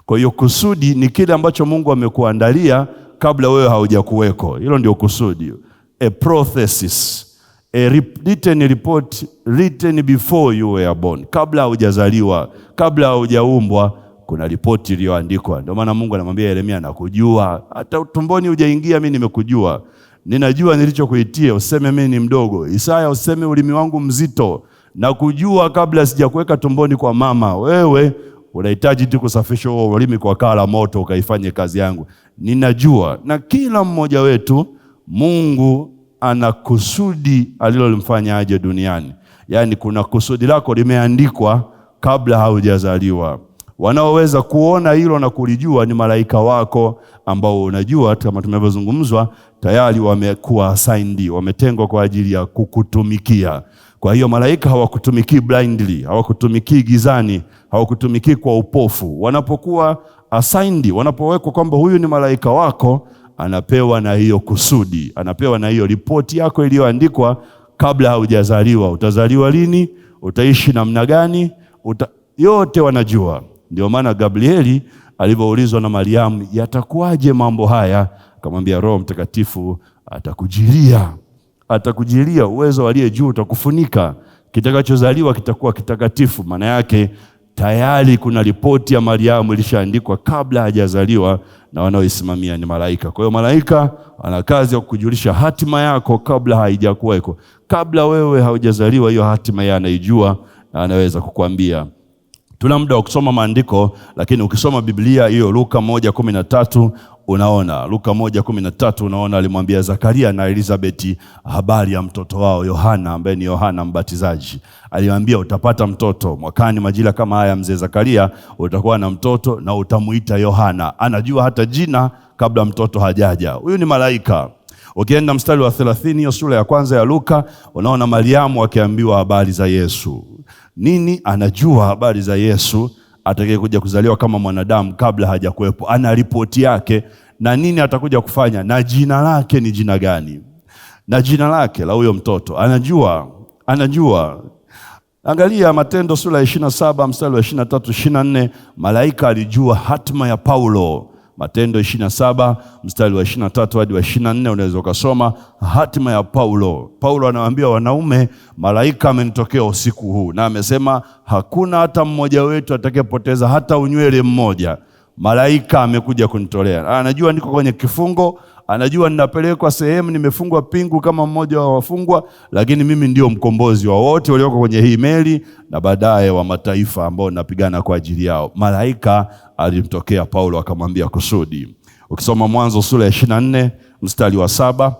Kwa hiyo kusudi ni kile ambacho Mungu amekuandalia kabla wewe haujakuweko. Hilo ndio kusudi. A prothesis. A written report written before you were born. Kabla hujazaliwa, kabla hujaumbwa, kuna ripoti iliyoandikwa. Ndio maana Mungu anamwambia Yeremia, nakujua. Hata tumboni hujaingia mimi nimekujua. ninajua nilichokuitia, useme mimi ni mdogo. Isaya useme ulimi wangu mzito, na kujua kabla sijakuweka tumboni kwa mama. Wewe unahitaji tu kusafisha huo ulimi kwa kaa la moto ukaifanye kazi yangu. Ninajua. Na kila mmoja wetu Mungu ana kusudi alilomfanya aje duniani. Yaani kuna kusudi lako limeandikwa kabla haujazaliwa. Wanaoweza kuona hilo na kulijua ni malaika wako ambao unajua kama tumevyozungumzwa tayari wamekuwa assigned, wametengwa kwa ajili ya kukutumikia. Kwa hiyo malaika hawakutumiki blindly, hawakutumiki gizani, hawakutumiki kwa upofu. Wanapokuwa assigned, wanapowekwa kwamba huyu ni malaika wako, anapewa na hiyo kusudi, anapewa na hiyo ripoti yako iliyoandikwa kabla haujazaliwa. Utazaliwa lini? Utaishi namna gani? Yote wanajua. Ndio maana Gabrieli alipoulizwa na Mariamu, yatakuwaje mambo haya? Akamwambia Roho Mtakatifu atakujilia. Atakujilia, uwezo aliye juu utakufunika. Kitakachozaliwa kitakuwa kitakatifu. Maana yake tayari kuna ripoti ya Mariamu ilishaandikwa kabla hajazaliwa, na wanaoisimamia ni malaika. Kwa hiyo malaika ana kazi ya kukujulisha hatima yako kabla haijakuweko. Kabla wewe haujazaliwa, hiyo hatima yeye anaijua na anaweza kukuambia. Tuna muda wa kusoma maandiko, lakini ukisoma Biblia hiyo Luka 1:13 unaona, Luka 1:13 unaona alimwambia Zakaria na Elizabeti habari ya mtoto wao Yohana, ambaye ni Yohana Mbatizaji. Alimwambia utapata mtoto mwakani majira kama haya, mzee Zakaria, utakuwa na mtoto na utamuita Yohana. Anajua hata jina kabla mtoto hajaja. Huyu ni malaika. Ukienda mstari wa 30 hiyo sura ya kwanza ya Luka, unaona Mariamu akiambiwa habari za Yesu. Nini? Anajua habari za Yesu atakayekuja kuzaliwa kama mwanadamu kabla hajakuwepo. Ana ripoti yake na nini atakuja kufanya, na jina lake ni jina gani, na jina lake la huyo mtoto anajua. Angalia Matendo sura ya 27 mstari wa 23-24, malaika alijua hatima ya Paulo. Matendo 27 mstari wa 23 hadi wa 24 unaweza ukasoma hatima ya Paulo. Paulo anawaambia wanaume, malaika amenitokea usiku huu na amesema hakuna hata mmoja wetu atakayepoteza hata unywele mmoja. Malaika amekuja kunitolea. Anajua niko kwenye kifungo, anajua ninapelekwa sehemu, nimefungwa pingu kama mmoja wa wafungwa, lakini mimi ndio mkombozi wa wote walioko kwenye hii meli na baadaye wa mataifa ambao napigana kwa ajili yao. Malaika alimtokea Paulo akamwambia kusudi. Ukisoma Mwanzo sura ya 24 mstari wa 7,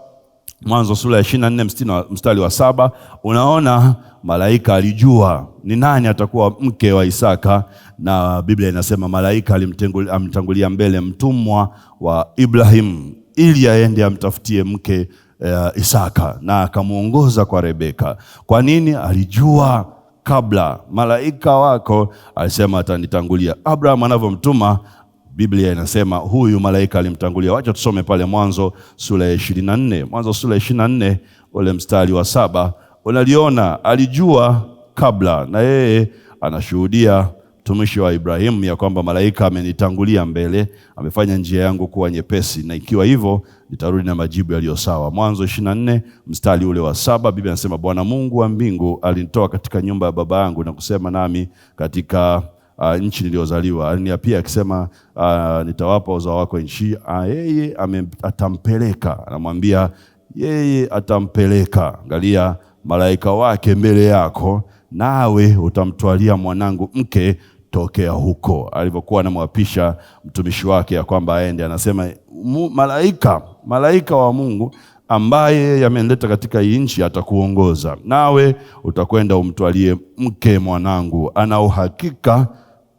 Mwanzo sura ya 24 mstari wa 7, unaona malaika alijua ni nani atakuwa mke wa Isaka, na Biblia inasema malaika alimtangulia mbele mtumwa wa Ibrahim ili aende amtafutie mke Isaka, na akamuongoza kwa Rebeka. Kwa nini? Alijua kabla. Malaika wako alisema atanitangulia. Abraham anavyomtuma, Biblia inasema huyu malaika alimtangulia. Wacha tusome pale Mwanzo sura ya 24. Mwanzo sura ya 24 ule mstari wa 7. Unaliona alijua kabla, na yeye anashuhudia mtumishi wa Ibrahimu ya kwamba malaika amenitangulia mbele, amefanya njia yangu kuwa nyepesi, na ikiwa hivyo nitarudi na majibu yaliyo sawa. Mwanzo 24 mstari ule wa 7, Biblia inasema Bwana Mungu wa mbingu alinitoa katika nyumba ya baba yangu na kusema nami katika nchi niliyozaliwa. Aliniapia akisema nitawapa uzao wako nchi. Yeye atampeleka, anamwambia yeye atampeleka. Angalia malaika wake mbele yako, nawe utamtwalia mwanangu mke tokea huko. Alivyokuwa anamwapisha mtumishi wake ya kwamba aende, anasema malaika wa Mungu ambaye yamenileta katika hii nchi atakuongoza, nawe utakwenda umtwalie mke mwanangu. Ana uhakika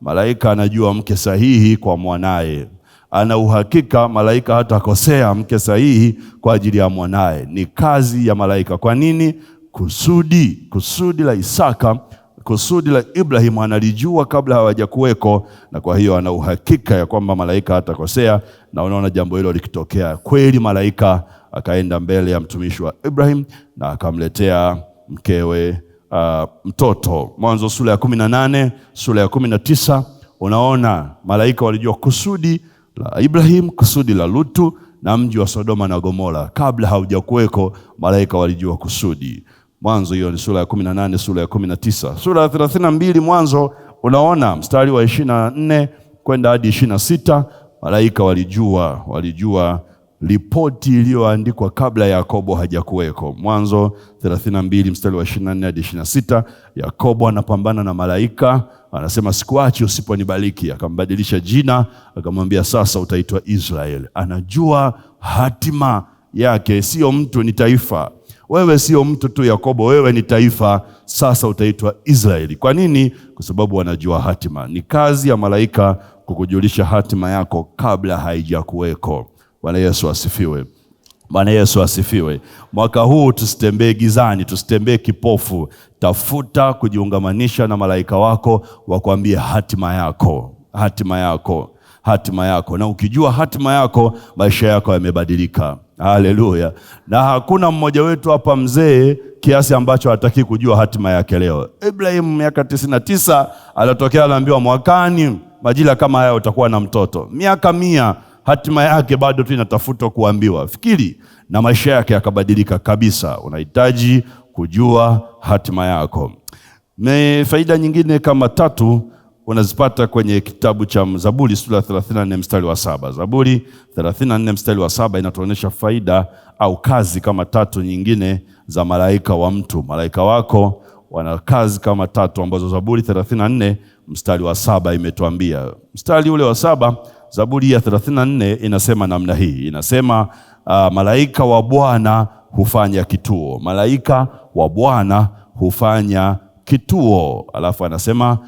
malaika anajua mke sahihi kwa mwanaye. Ana uhakika malaika hatakosea mke sahihi kwa ajili ya mwanaye. Ni kazi ya malaika. Kwa nini? Kusudi la Isaka, kusudi la Ibrahimu analijua kabla hawajakuweko, na kwa hiyo ana uhakika ya kwamba malaika hatakosea. Na unaona jambo hilo likitokea kweli, malaika akaenda mbele ya mtumishi wa Ibrahim na akamletea mkewe mtoto. Mwanzo sura ya 18, sura ya 19, unaona malaika walijua kusudi la Ibrahim, kusudi la Lutu na mji wa Sodoma na Gomora. Kabla haujakuweko malaika walijua kusudi. Mwanzo hiyo ni sura ya 18, sura ya 19. Sura ya 32 Mwanzo unaona mstari wa 24 kwenda hadi 26, malaika walijua ripoti iliyoandikwa kabla Yakobo hajakuweko. Mwanzo 32 mstari wa 24 hadi 26, Yakobo anapambana na malaika, anasema sikuachi usiponibariki. Akambadilisha jina, akamwambia sasa utaitwa Israeli. Anajua hatima yake, sio mtu, ni taifa. Wewe sio mtu tu Yakobo, wewe ni taifa, sasa utaitwa Israeli. Kwa nini? Kwa sababu wanajua hatima. Ni kazi ya malaika kukujulisha hatima yako kabla haijakuweko. Bwana Yesu asifiwe. Bwana Yesu asifiwe. Mwaka huu tusitembee gizani, tusitembee kipofu. Tafuta kujiungamanisha na malaika wako wakwambie hatima yako, hatima yako, hatima yako. Na ukijua hatima yako, maisha yako yamebadilika. Haleluya. Na hakuna mmoja wetu hapa mzee kiasi ambacho hataki kujua hatima yake leo. Ibrahim miaka 99 alitokea anaambiwa mwakani majira kama haya utakuwa na mtoto. Miaka 100 hatima yake bado tu inatafutwa kuambiwa. Fikiri, na maisha yake yakabadilika kabisa. Unahitaji kujua hatima yako. Faida nyingine kama 3 unazipata kwenye kitabu cha Zaburi sura 34 mstari wa 7. Zaburi 34 mstari wa 7 inatuonyesha faida au kazi kama 3 nyingine za malaika wa mtu. Malaika wako wana kazi kama 3 ambazo Zaburi 34 mstari wa 7 imetuambia. Mstari ule wa 7, Zaburi ya 34 inasema namna hii. Inasema malaika wa Bwana hufanya kituo. Malaika wa Bwana hufanya kituo. Alafu anasema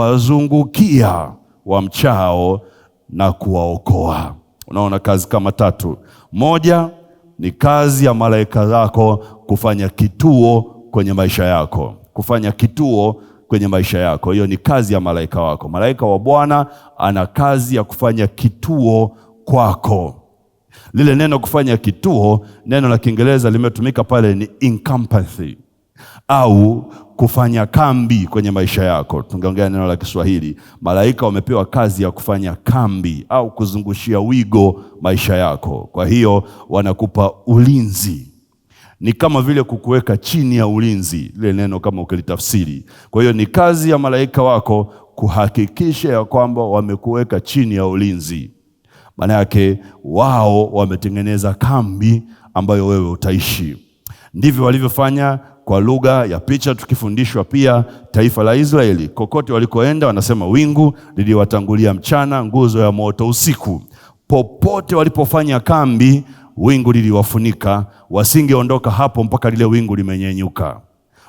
akiwazungukia wamchao na kuwaokoa. Unaona kazi kama 3. Moja ni kazi ya malaika zako kufanya kituo kwenye maisha yako. Kufanya kituo kwenye maisha yako. Hiyo ni kazi ya malaika wako. Malaika wa Bwana ana kazi ya kufanya kituo kwako. Lile neno kufanya kituo, neno la Kiingereza limetumika pale ni encampment, au kufanya kambi kwenye maisha yako. Tungeongea neno la Kiswahili. Malaika wamepewa kazi ya kufanya kambi au kuzungushia wigo maisha yako. Kwa hiyo wanakupa ulinzi. Ni kama vile kukuweka chini ya ulinzi, lile neno kama ukilitafsiri. Kwa hiyo ni kazi ya malaika wako kuhakikisha ya kwamba wamekuweka chini ya ulinzi. Maana yake wao wametengeneza kambi ambayo wewe utaishi. Ndivyo walivyofanya kwa lugha ya picha, tukifundishwa pia taifa la Israeli. Kokote walikoenda wanasema wingu liliwatangulia mchana, nguzo ya moto usiku. Popote walipofanya kambi, wingu liliwafunika, wasingeondoka hapo mpaka lile wingu limenyenyuka.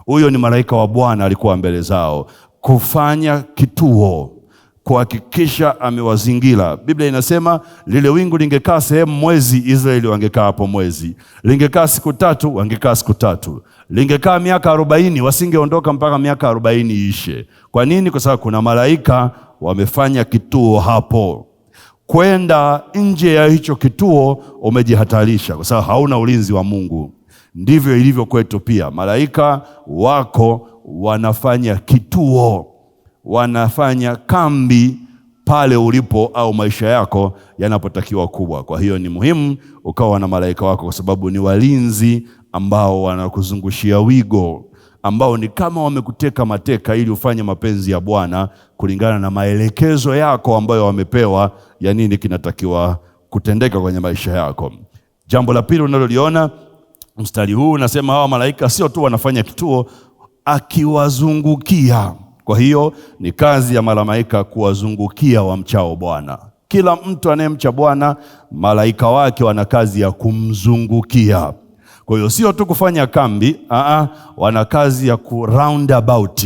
Huyo ni malaika wa Bwana alikuwa mbele zao kufanya kituo, kuhakikisha amewazingira. Biblia inasema lile wingu lingekaa sehemu mwezi, Israeli wangekaa hapo mwezi. Lingekaa siku 3, wangekaa siku 3. Lingekaa miaka 40, wasingeondoka mpaka miaka 40 iishe. Kwa nini? Kwa sababu kuna malaika wamefanya kituo hapo. Kwenda nje ya hicho kituo umejihatarisha, kwa sababu hauna ulinzi wa Mungu. Ndivyo ilivyo kwetu pia. Malaika wako wanafanya kituo, wanafanya kambi pale ulipo au maisha yako yanapotakiwa kubwa. Kwa hiyo ni muhimu ukawa na malaika wako, kwa sababu ni walinzi ambao wanakuzungushia wigo, ambao ni kama wamekuteka mateka ili ufanye mapenzi ya Bwana kulingana na maelekezo yako ambayo wamepewa ya nini kinatakiwa kutendeka kwenye maisha yako. Jambo la pili unaloliona, mstari huu unasema hawa malaika sio tu wanafanya kituo, akiwazungukia. Kwa hiyo ni kazi ya malaika kuwazungukia wamchao Bwana. Kila mtu anayemcha Bwana, malaika wake wana kazi ya kumzungukia. Kwa hiyo sio tu kufanya kambi, wana kazi ya roundabout.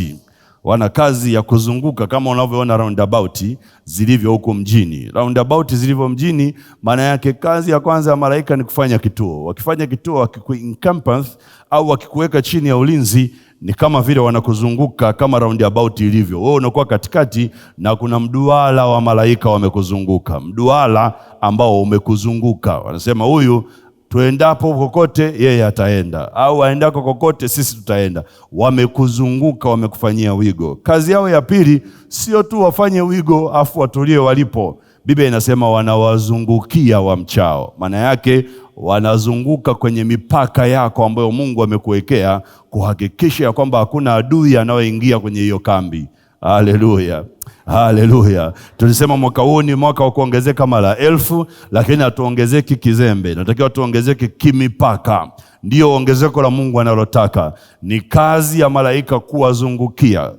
Wana kazi ya kuzunguka kama unavyoona roundabout zilivyo huko mjini. Roundabout zilivyo mjini, maana yake kazi ya kwanza ya malaika ni kufanya kituo. Wakifanya kituo, wakikuencampment au wakikuweka chini ya ulinzi, ni kama vile wanakuzunguka kama roundabout ilivyo. Wewe unakuwa katikati na kuna mduara wa malaika wamekuzunguka. Mduara ambao umekuzunguka. Wanasema huyu tuendapo kokote yeye ataenda, au aendako kokote sisi tutaenda. Wamekuzunguka, wamekufanyia wigo. Kazi yao ya pili sio tu wafanye wigo afu watulie walipo. Biblia inasema wanawazungukia wamchao. Maana yake wanazunguka kwenye mipaka yako ambayo Mungu amekuwekea, kuhakikisha ya kwamba hakuna adui anaoingia kwenye hiyo kambi. Haleluya, haleluya. Tulisema mwaka huu ni mwaka wa kuongezeka mara 1000, lakini hatuongezeki kizembe. Natakiwa tuongezeke kimipaka. Ndiyo ongezeko la Mungu analotaka. Ni kazi ya malaika kuwazungukia,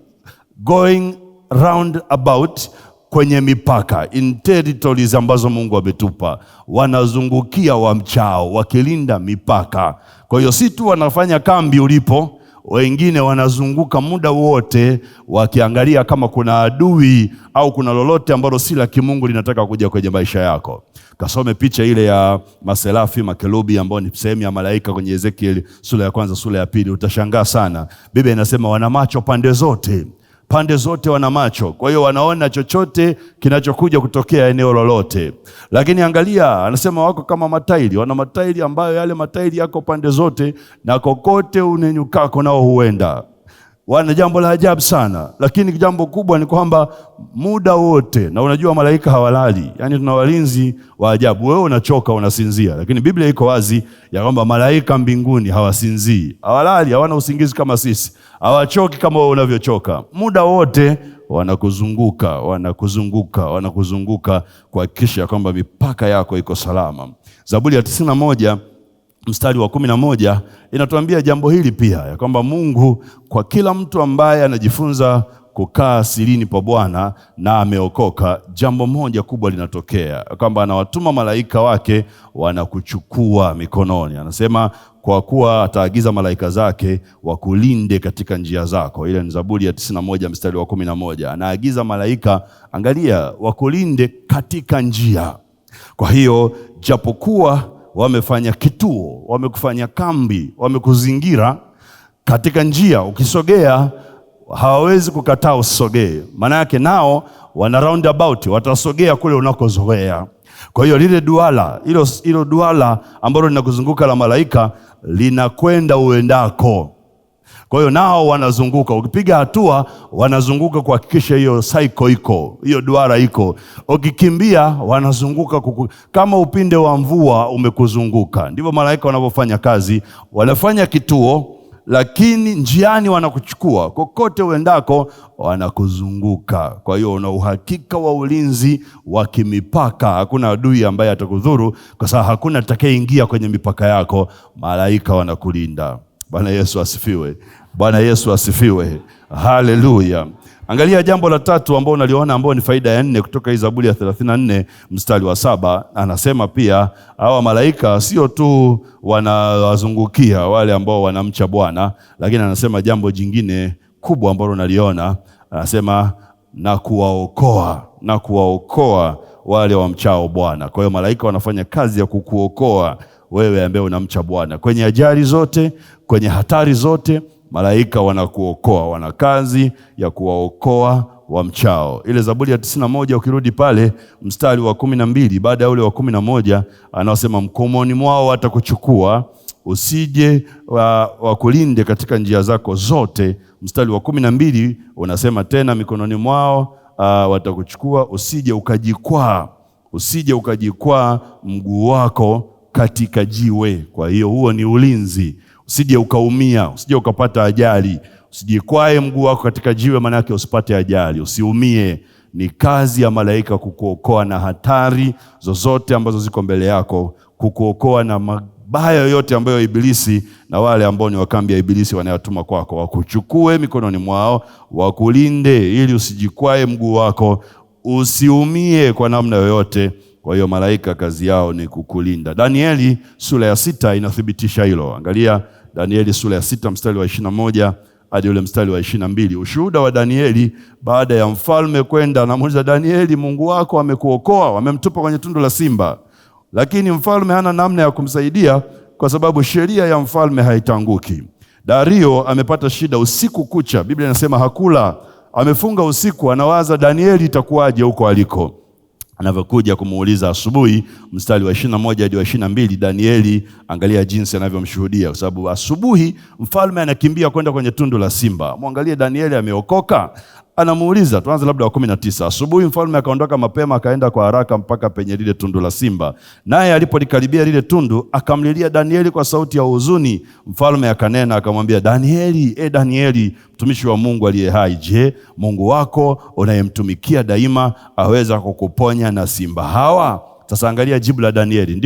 going round about, kwenye mipaka, in territories ambazo Mungu ametupa. Wanazungukia wamchao, wakilinda mipaka. Kwa hiyo si tu wanafanya kambi ulipo, wengine wanazunguka muda wote wakiangalia kama kuna adui au kuna lolote ambalo si la kimungu linataka kuja kwenye maisha yako. Kasome picha ile ya maserafi, makerubi ambao ni sehemu ya malaika kwenye Ezekiel sura ya 1, sura ya 2. Utashangaa sana. Biblia inasema wana macho pande zote. Pande zote wana macho. Kwa hiyo wanaona chochote kinachokuja kutokea eneo lolote. Lakini angalia, anasema wako kama matairi. Wana matairi ambayo yale matairi yako pande zote, na kokote unenyukako nao huenda. Wana jambo la ajabu sana. Lakini jambo kubwa ni kwamba muda wote, na unajua malaika hawalali. Yaani tuna walinzi wa ajabu. Wewe unachoka, unasinzia. Lakini Biblia iko wazi ya kwamba malaika mbinguni hawasinzii. Hawalali, hawana usingizi kama sisi. Hawachoki kama wewe unavyochoka. Muda wote wanakuzunguka kuhakikisha kwamba mipaka yako iko salama. Zaburi ya 91 mstari wa 11 inatuambia jambo hili pia, ya kwamba Mungu kwa kila mtu ambaye anajifunza kukaa sirini pa Bwana na ameokoka, jambo moja kubwa linatokea, kwamba anawatuma malaika wake wanakuchukua mikononi. Anasema kwa kuwa ataagiza malaika zake wakulinde katika njia zako. Ile ni Zaburi ya 91 mstari wa 11. Anaagiza malaika, angalia, wakulinde katika njia. Kwa hiyo japokuwa wamefanya kituo, wamekufanya kambi, wamekuzingira katika njia, ukisogea hawawezi kukataa usogee. Maana yake nao wana roundabout, watasogea kule unakozoea. Kwa hiyo lile duala, hilo duala ambalo linakuzunguka la malaika linakwenda uendako. Kwa hiyo nao wanazunguka, ukipiga hatua wanazunguka kuhakikisha hiyo cycle iko, hiyo duara iko. Ukikimbia wanazunguka kama upinde wa mvua umekuzunguka. Ndivyo malaika wanavyofanya kazi, wanafanya kituo, lakini njiani wanakuchukua. Kokote uendako wanakuzunguka. Kwa hiyo una uhakika wa ulinzi wa kimipaka. Hakuna adui ambaye atakudhuru, kwa sababu hakuna atakayeingia kwenye mipaka yako. Malaika wanakulinda. Bwana Yesu asifiwe. Bwana Yesu asifiwe. Haleluya. Angalia jambo la tatu ambao unaliona, ambao ni faida ya 4 kutoka Zaburi ya 34 mstari wa 7. Anasema pia hawa malaika sio tu wanawazungukia wale ambao wanamcha Bwana, lakini anasema jambo jingine kubwa ambalo unaliona, anasema na kuwaokoa wale wamchao Bwana. Kwa hiyo malaika wanafanya kazi ya kukuokoa wewe ambaye unamcha Bwana. Kwenye ajali zote, kwenye hatari zote, malaika wanakuokoa. Wana kazi ya kuwaokoa wamchao. Ile Zaburi ya 91 ukirudi pale mstari wa 12, baada ya ule wa 11 anaosema mkononi mwao watakuchukua, usije wakulinde katika njia zako zote. Mstari wa 12 unasema tena mikononi mwao watakuchukua, usije ukajikwaa mguu wako katika jiwe. Kwa hiyo huo ni ulinzi. Usije ukaumia, usije ukapata ajali. Usijikwae mguu wako katika jiwe, maana yake usipate ajali, usiumie. Ni kazi ya malaika kukuokoa na hatari zozote ambazo ziko mbele yako, kukuokoa na mabaya yote ambayo ibilisi na wale ambao ni wakambi ya ibilisi wanayotuma kwako, wakuchukue mikononi mwao, wakulinde ili usijikwae mguu wako, usiumie kwa namna yoyote. Kwa hiyo malaika kazi yao ni kukulinda. Danieli sura ya 6 inathibitisha hilo. Angalia Danieli sura ya 6 mstari wa 21 hadi ule mstari wa 22. Ushuhuda wa Danieli baada ya mfalme kwenda anamuuliza Danieli, Mungu wako amekuokoa, wamemtupa kwenye tundu la simba. Lakini mfalme hana namna ya kumsaidia kwa sababu sheria ya mfalme haitanguki. Dario amepata shida usiku kucha. Biblia inasema hakula, amefunga usiku, anawaza Danieli itakuwaje huko aliko. Anavyokuja kumuuliza asubuhi, mstari wa 21 hadi wa 22, Danieli angalia jinsi anavyomshuhudia, kwa sababu asubuhi mfalme anakimbia kwenda kwenye tundu la simba. Muangalie Danieli ameokoka, Anamuuliza, tuanze labda wa 19. Asubuhi mfalme akaondoka mapema, akaenda kwa haraka mpaka penye lile tundu la simba. Naye alipolikaribia lile tundu, akamlilia Danieli kwa sauti ya huzuni. Mfalme akanena akamwambia, Danieli, Danieli, mtumishi wa Mungu aliye hai, je, Mungu wako unayemtumikia daima aweza kukuponya na simba hawa? Sasa angalia jibu la Danieli.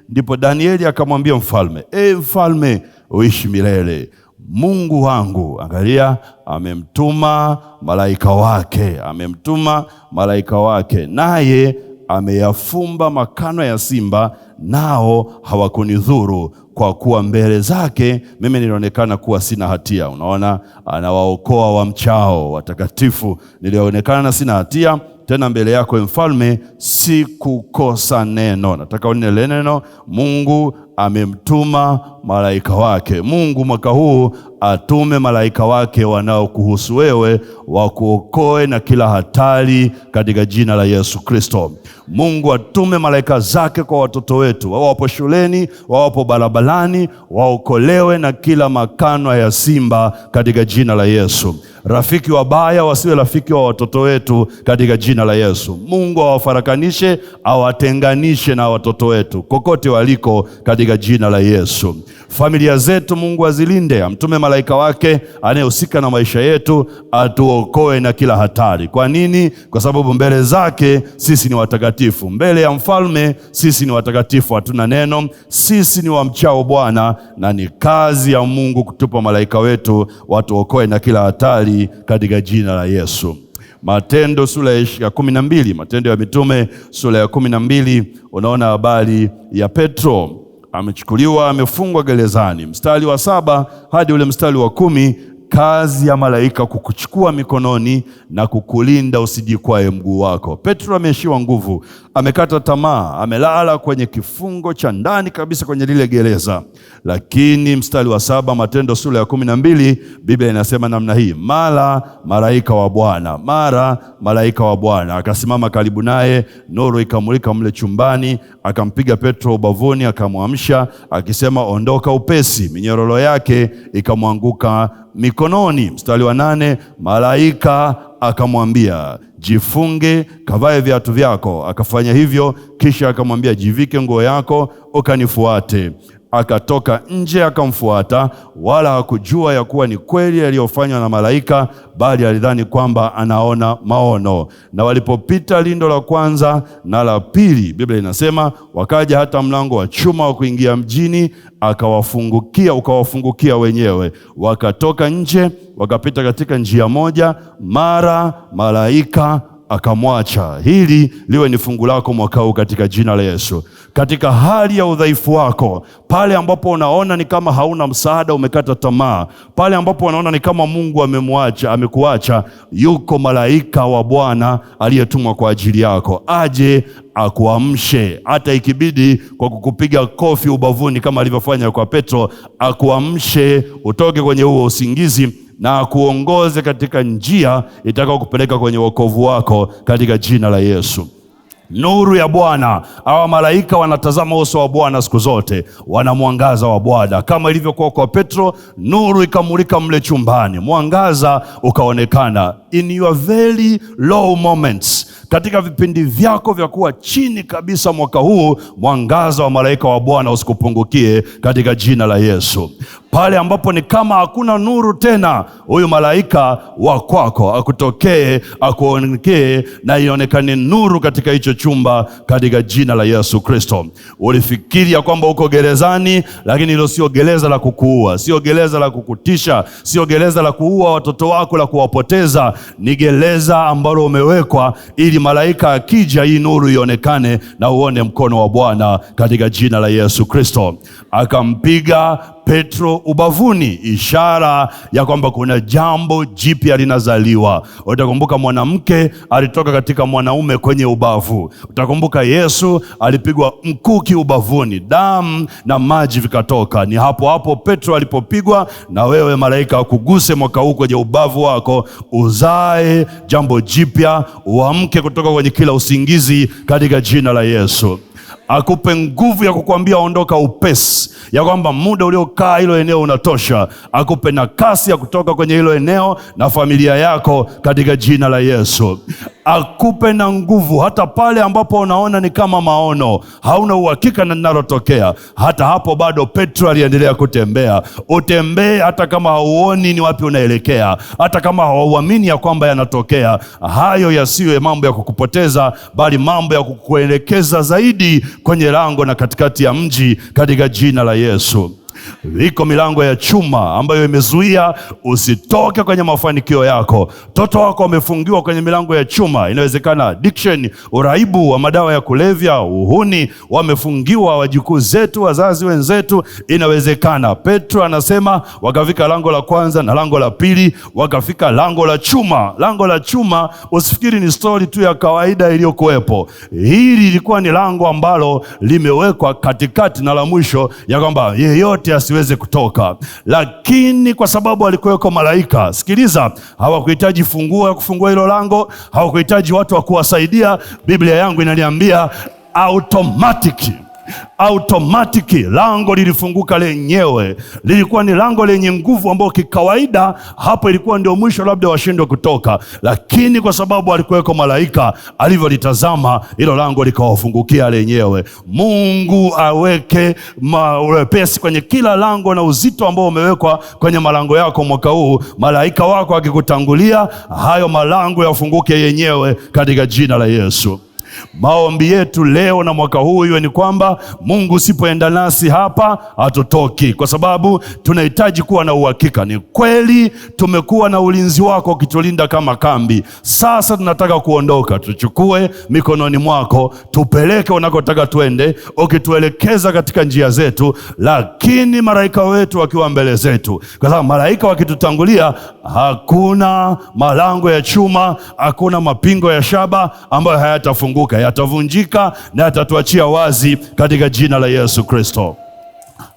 Ndipo Danieli akamwambia mfalme, mfalme, uishi milele. Mungu wangu, angalia, amemtuma malaika wake, naye ameyafumba makano ya simba, nao hawakunidhuru, kwa kuwa mbele zake mimi nilionekana kuwa sina hatia. Unaona, anawaokoa wamchao, watakatifu. Nilionekana sina hatia, tena mbele yako mfalme sikukosa neno. Nataka unile neno, Mungu amemtuma malaika wake. Mungu mwaka huu atume malaika wake wanaokuhusu wewe, wakuokoe na kila hatari katika jina la Yesu Kristo. Mungu atume malaika zake kwa watoto wetu, wapo shuleni, wapo barabarani, waokolewe na kila makano ya simba katika jina la Yesu. Rafiki wabaya wasiwe rafiki wa watoto wetu katika jina la Yesu. Mungu awafarakanishe, awatenganishe na watoto wetu kokote waliko katika jina la Yesu. Familia zetu Mungu azilinde, amtume malaika wake anayehusika na maisha yetu, atuokoe na kila hatari. Kwa nini? Kwa sababu mbele zake sisi ni watakatifu. Mbele ya mfalme sisi ni watakatifu, hatuna neno, sisi ni wamchao Bwana, na ni kazi ya Mungu kutupa malaika wetu watuokoe na kila hatari katika jina la Yesu. Matendo sura ya 12, Matendo ya Mitume sura ya 12, unaona habari ya Petro. Amechukuliwa, amefungwa gerezani. Mstari wa 7 hadi ule mstari wa 10, kazi ya malaika kukuchukua mikononi na kukulinda usijikwae mguu wako. Petro ameishiwa nguvu, amekata tamaa, amelala kwenye kifungo cha ndani kabisa kwenye lile gereza. Lakini mstari wa 7 Matendo sura ya 12, Biblia inasema namna hii, mara malaika wa Bwana akasimama karibu naye, nuru ikamulika mle chumbani, akampiga Petro ubavuni, akamwamsha akisema, ondoka upesi. Minyororo yake ikamwanguka mikononi. Mstari wa 8, malaika akamwambia, jifunge, kavae viatu vyako. Akafanya hivyo, kisha akamwambia, jivike nguo yako, ukanifuate. Akatoka nje akamfuata, wala hakujua ya kuwa ni kweli yaliyofanywa na malaika, bali alidhani kwamba anaona maono. Na walipopita lindo la kwanza na la pili, Biblia inasema wakaja hata mlango wa chuma wa kuingia mjini, ukawafungukia wenyewe. Wakatoka nje, wakapita katika njia moja, mara malaika akamwacha. Hili liwe ni fungu lako mwaka huu katika jina la Yesu. Katika hali ya udhaifu wako, pale ambapo unaona ni kama hauna msaada, umekata tamaa, pale ambapo unaona ni kama Mungu amekuacha, yuko malaika wa Bwana aliyetumwa kwa ajili yako, aje akuamshe, hata ikibidi kwa kukupiga kofi ubavuni kama alivyofanya kwa Petro, akuamshe utoke kwenye huo usingizi na akuongoze katika njia itakao kupeleka kwenye wokovu wako katika jina la Yesu. Nuru ya Bwana, hawa malaika wanatazama uso wa Bwana siku zote, wana mwangaza wa Bwana. Kama ilivyokuwa kwa Petro, nuru ikamulika mle chumbani, mwangaza ukaonekana. In your very low moments, katika vipindi vyako vya kuwa chini kabisa mwaka huu, mwangaza wa malaika wa Bwana usikupungukie katika jina la Yesu. Pale ambapo ni kama hakuna nuru tena, huyu malaika wa kwako akutokee, akuonekee, na ionekane nuru katika hicho chumba katika jina la Yesu Kristo. Ulifikiria kwamba uko gerezani, lakini hilo sio gereza la kukuua, sio gereza la kukutisha, sio gereza la kuua watoto wako, la kuwapoteza. Ni gereza ambalo umewekwa ili malaika akija, hii nuru ionekane na uone mkono wa Bwana katika jina la Yesu Kristo. Akampiga Petro ubavuni, ishara ya kwamba kuna jambo jipya linazaliwa. Utakumbuka mwanamke alitoka katika mwanaume kwenye ubavu. Utakumbuka Yesu alipigwa mkuki ubavuni, damu na maji vikatoka. Ni hapo hapo Petro alipopigwa, na wewe malaika akuguse mwaka huu kwenye ubavu wako, uzae jambo jipya, uamke kutoka kwenye kila usingizi katika jina la Yesu. akupe nguvu ya kukwambia ondoka upesi, ya kwamba muda uliokaa hilo eneo unatosha. Akupe na kasi ya kutoka kwenye hilo eneo na familia yako katika jina la Yesu. Akupe na nguvu hata pale ambapo unaona ni kama maono, hauna uhakika na linalotokea. Hata hapo bado Petro aliendelea kutembea. Utembee hata kama hauoni ni wapi unaelekea, hata kama hauamini ya kwamba yanatokea. Hayo yasiwe mambo ya kukupoteza, bali mambo ya kukuelekeza zaidi kwenye lango na katikati ya mji katika jina la Yesu. Iko milango ya chuma ambayo imezuia usitoke kwenye mafanikio yako. Mtoto wako wamefungiwa kwenye milango ya chuma. Inawezekana addiction, uraibu wa madawa ya kulevya, uhuni, wamefungiwa wajukuu zetu, wazazi wenzetu. Inawezekana. Petro anasema wakafika lango la kwanza na lango la pili, wakafika lango la chuma. Lango la chuma usifikiri ni story tu ya kawaida iliyokuwepo. Hili lilikuwa ni lango ambalo limewekwa katikati na la mwisho, ya kwamba yeyote asiweze kutoka. Lakini kwa sababu alikuweko malaika, sikiliza, hawakuhitaji funguo ya kufungua hilo lango, hawakuhitaji watu wa kuwasaidia. Biblia yangu inaniambia automatic lango lilifunguka lenyewe. Lilikuwa ni lango lenye nguvu ambao kikawaida hapo ilikuwa ndio mwisho, labda washindwe kutoka. Lakini kwa sababu alikuweko malaika, alivyolitazama hilo lango likawafungukia lenyewe. Mungu aweke wepesi kwenye kila lango na uzito ambao umewekwa kwenye malango yako mwaka huu. Malaika wako akikutangulia, hayo malango yafunguke yenyewe katika jina la Yesu. Maombi yetu leo na mwaka huu iwe ni kwamba Mungu usipoenda nasi hapa hatutoki, kwa sababu tunahitaji kuwa na uhakika. Ni kweli tumekuwa na ulinzi wako ukitulinda kama kambi. Sasa tunataka kuondoka, tuchukue mikononi mwako, tupeleke unakotaka tuende, ukituelekeza katika njia zetu, lakini malaika wetu wakiwa mbele zetu. Kwa sababu malaika wakitutangulia, hakuna malango ya chuma, hakuna mapingo ya shaba ambayo hayatafunguka. Yatavunjika na yatatuachia wazi katika jina la Yesu Kristo.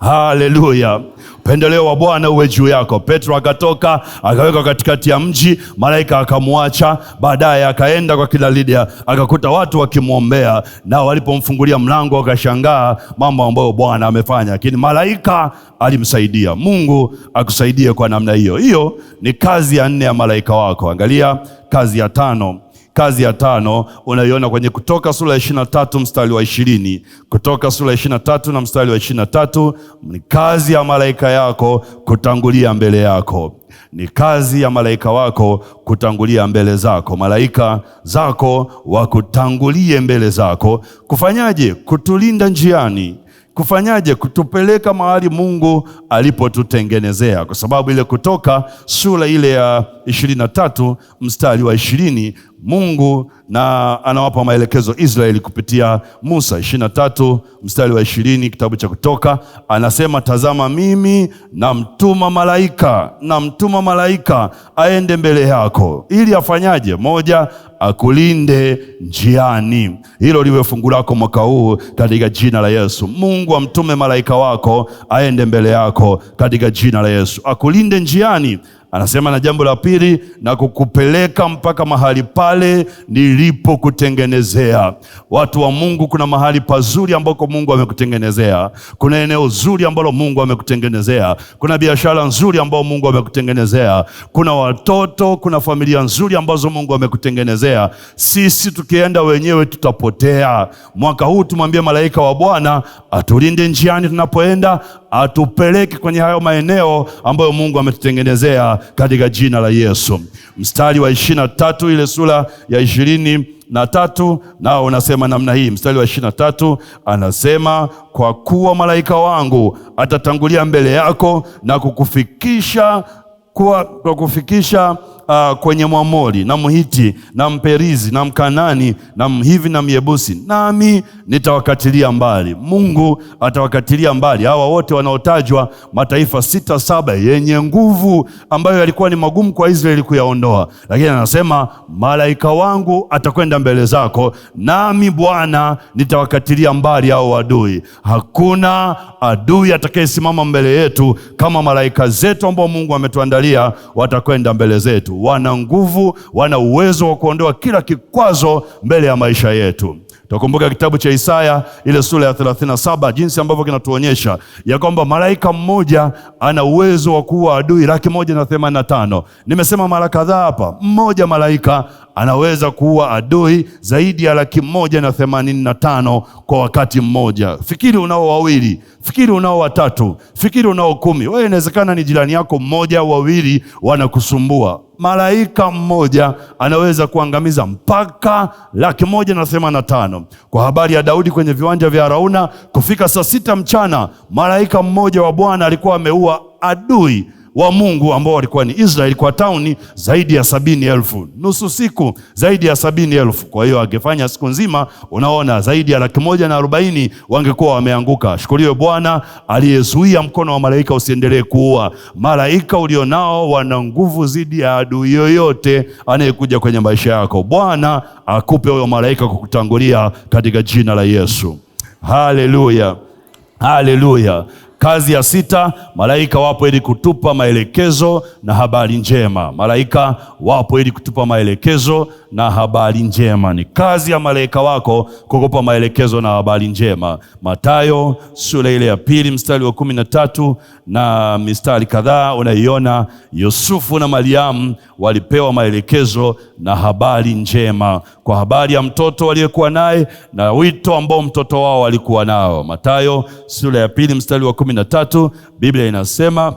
Haleluya. Upendeleo wa Bwana uwe juu yako. Petro akatoka, akaweka katikati ya mji, malaika akamwacha. Baadaye akaenda kwa kina Lydia, akakuta watu wakimwombea, na walipomfungulia mlango wakashangaa mambo ambayo Bwana amefanya. Lakini malaika alimsaidia. Mungu akusaidie kwa namna hiyo. Hiyo ni kazi ya 4 ya malaika wako. Angalia kazi ya 5. Kazi ya 5 unaiona kwenye Kutoka sura ya 23 mstari wa 20. Kutoka sura ya 23 na mstari wa 23, ni kazi ya malaika yako kutangulia mbele yako. Ni kazi ya malaika wako kutangulia mbele zako. Malaika zako wakutangulie mbele zako. Kufanyaje? Kutulinda njiani. Kufanyaje? Kutupeleka mahali Mungu alipotutengenezea. Kwa sababu ile Kutoka sura ile ya 23 mstari wa 20, Mungu na anawapa maelekezo Israeli kupitia Musa. 23 mstari wa 20 kitabu cha Kutoka, anasema tazama, mimi namtuma malaika aende mbele yako, ili afanyaje? 1, akulinde njiani. Hilo liwe fungu lako mwaka huu katika jina la Yesu. Mungu amtume malaika wako aende mbele yako katika jina la Yesu, akulinde njiani. Anasema na jambo la pili, na kukupeleka mpaka mahali pale nilipokutengenezea. Watu wa Mungu, kuna mahali pazuri ambako Mungu amekutengenezea. Kuna eneo zuri ambalo Mungu amekutengenezea. Kuna biashara nzuri ambayo Mungu amekutengenezea. Kuna watoto, kuna familia nzuri ambazo Mungu amekutengenezea. Sisi tukienda wenyewe tutapotea. Mwaka huu tumwambie malaika wa Bwana atulinde njiani tunapoenda, atupeleke kwenye hayo maeneo ambayo Mungu ametutengenezea katika jina la Yesu. Mstari wa 23 ile sura ya 23 nao unasema namna hii. Mstari wa 23 anasema, kwa kuwa malaika wangu atatangulia mbele yako na kukufikisha kwenye Mwamori na Mhiti na Mperizi na Mkanani na Mhivi na Myebusi, nami nitawakatilia mbali. Mungu atawakatilia mbali hawa wote wanaotajwa, mataifa 6-7 yenye nguvu ambayo yalikuwa ni magumu kwa Israeli kuyaondoa. Lakini anasema malaika wangu atakwenda mbele zako, nami Bwana nitawakatilia mbali hao adui. Hakuna adui atakayesimama mbele yetu kama malaika zetu ambao Mungu ametuandalia watakwenda mbele zetu. Wana nguvu, wana uwezo wa kuondoa kila kikwazo mbele ya maisha yetu. Tukumbuka kitabu cha Isaya ile sura ya 37 jinsi ambavyo kinatuonyesha ya kwamba malaika mmoja ana uwezo wa kuua adui 185,000. Nimesema mara kadhaa hapa, mmoja malaika anaweza kuua adui zaidi ya 185,000 kwa wakati mmoja. Fikiri unao wawili, fikiri unao watatu, fikiri unao 10. Wewe inawezekana ni jirani yako mmoja au wawili wanakusumbua. Malaika mmoja anaweza kuangamiza mpaka 185,000. Kwa habari ya Daudi kwenye viwanja vya Arauna, kufika saa 6 mchana, malaika mmoja wa Bwana alikuwa ameua adui wa Mungu ambao walikuwa ni Israeli kwa tauni zaidi ya 70,000. Nusu siku zaidi ya 70,000. Kwa hiyo angefanya siku nzima, unaona zaidi ya 140,000 wangekuwa wameanguka. Shukuriwe Bwana aliyezuia mkono wa malaika usiendelee kuua. Malaika ulionao wana nguvu zidi ya adui yoyote anayekuja kwenye maisha yako. Bwana akupe huyo malaika kukutangulia katika jina la Yesu. Haleluya. Haleluya. Kazi ya 6, malaika wapo ili kutupa maelekezo na habari njema. Malaika wapo ili kutupa maelekezo na habari njema. Ni kazi ya malaika wako kukupa maelekezo na habari njema. Mathayo sura ile ya 2 mstari wa 13 na mistari kadhaa unaiona Yusufu na Mariamu walipewa maelekezo na habari njema kwa habari ya mtoto aliyekuwa naye na wito ambao mtoto wao walikuwa nao. Mathayo sura ya 2 mstari wa 13, Biblia inasema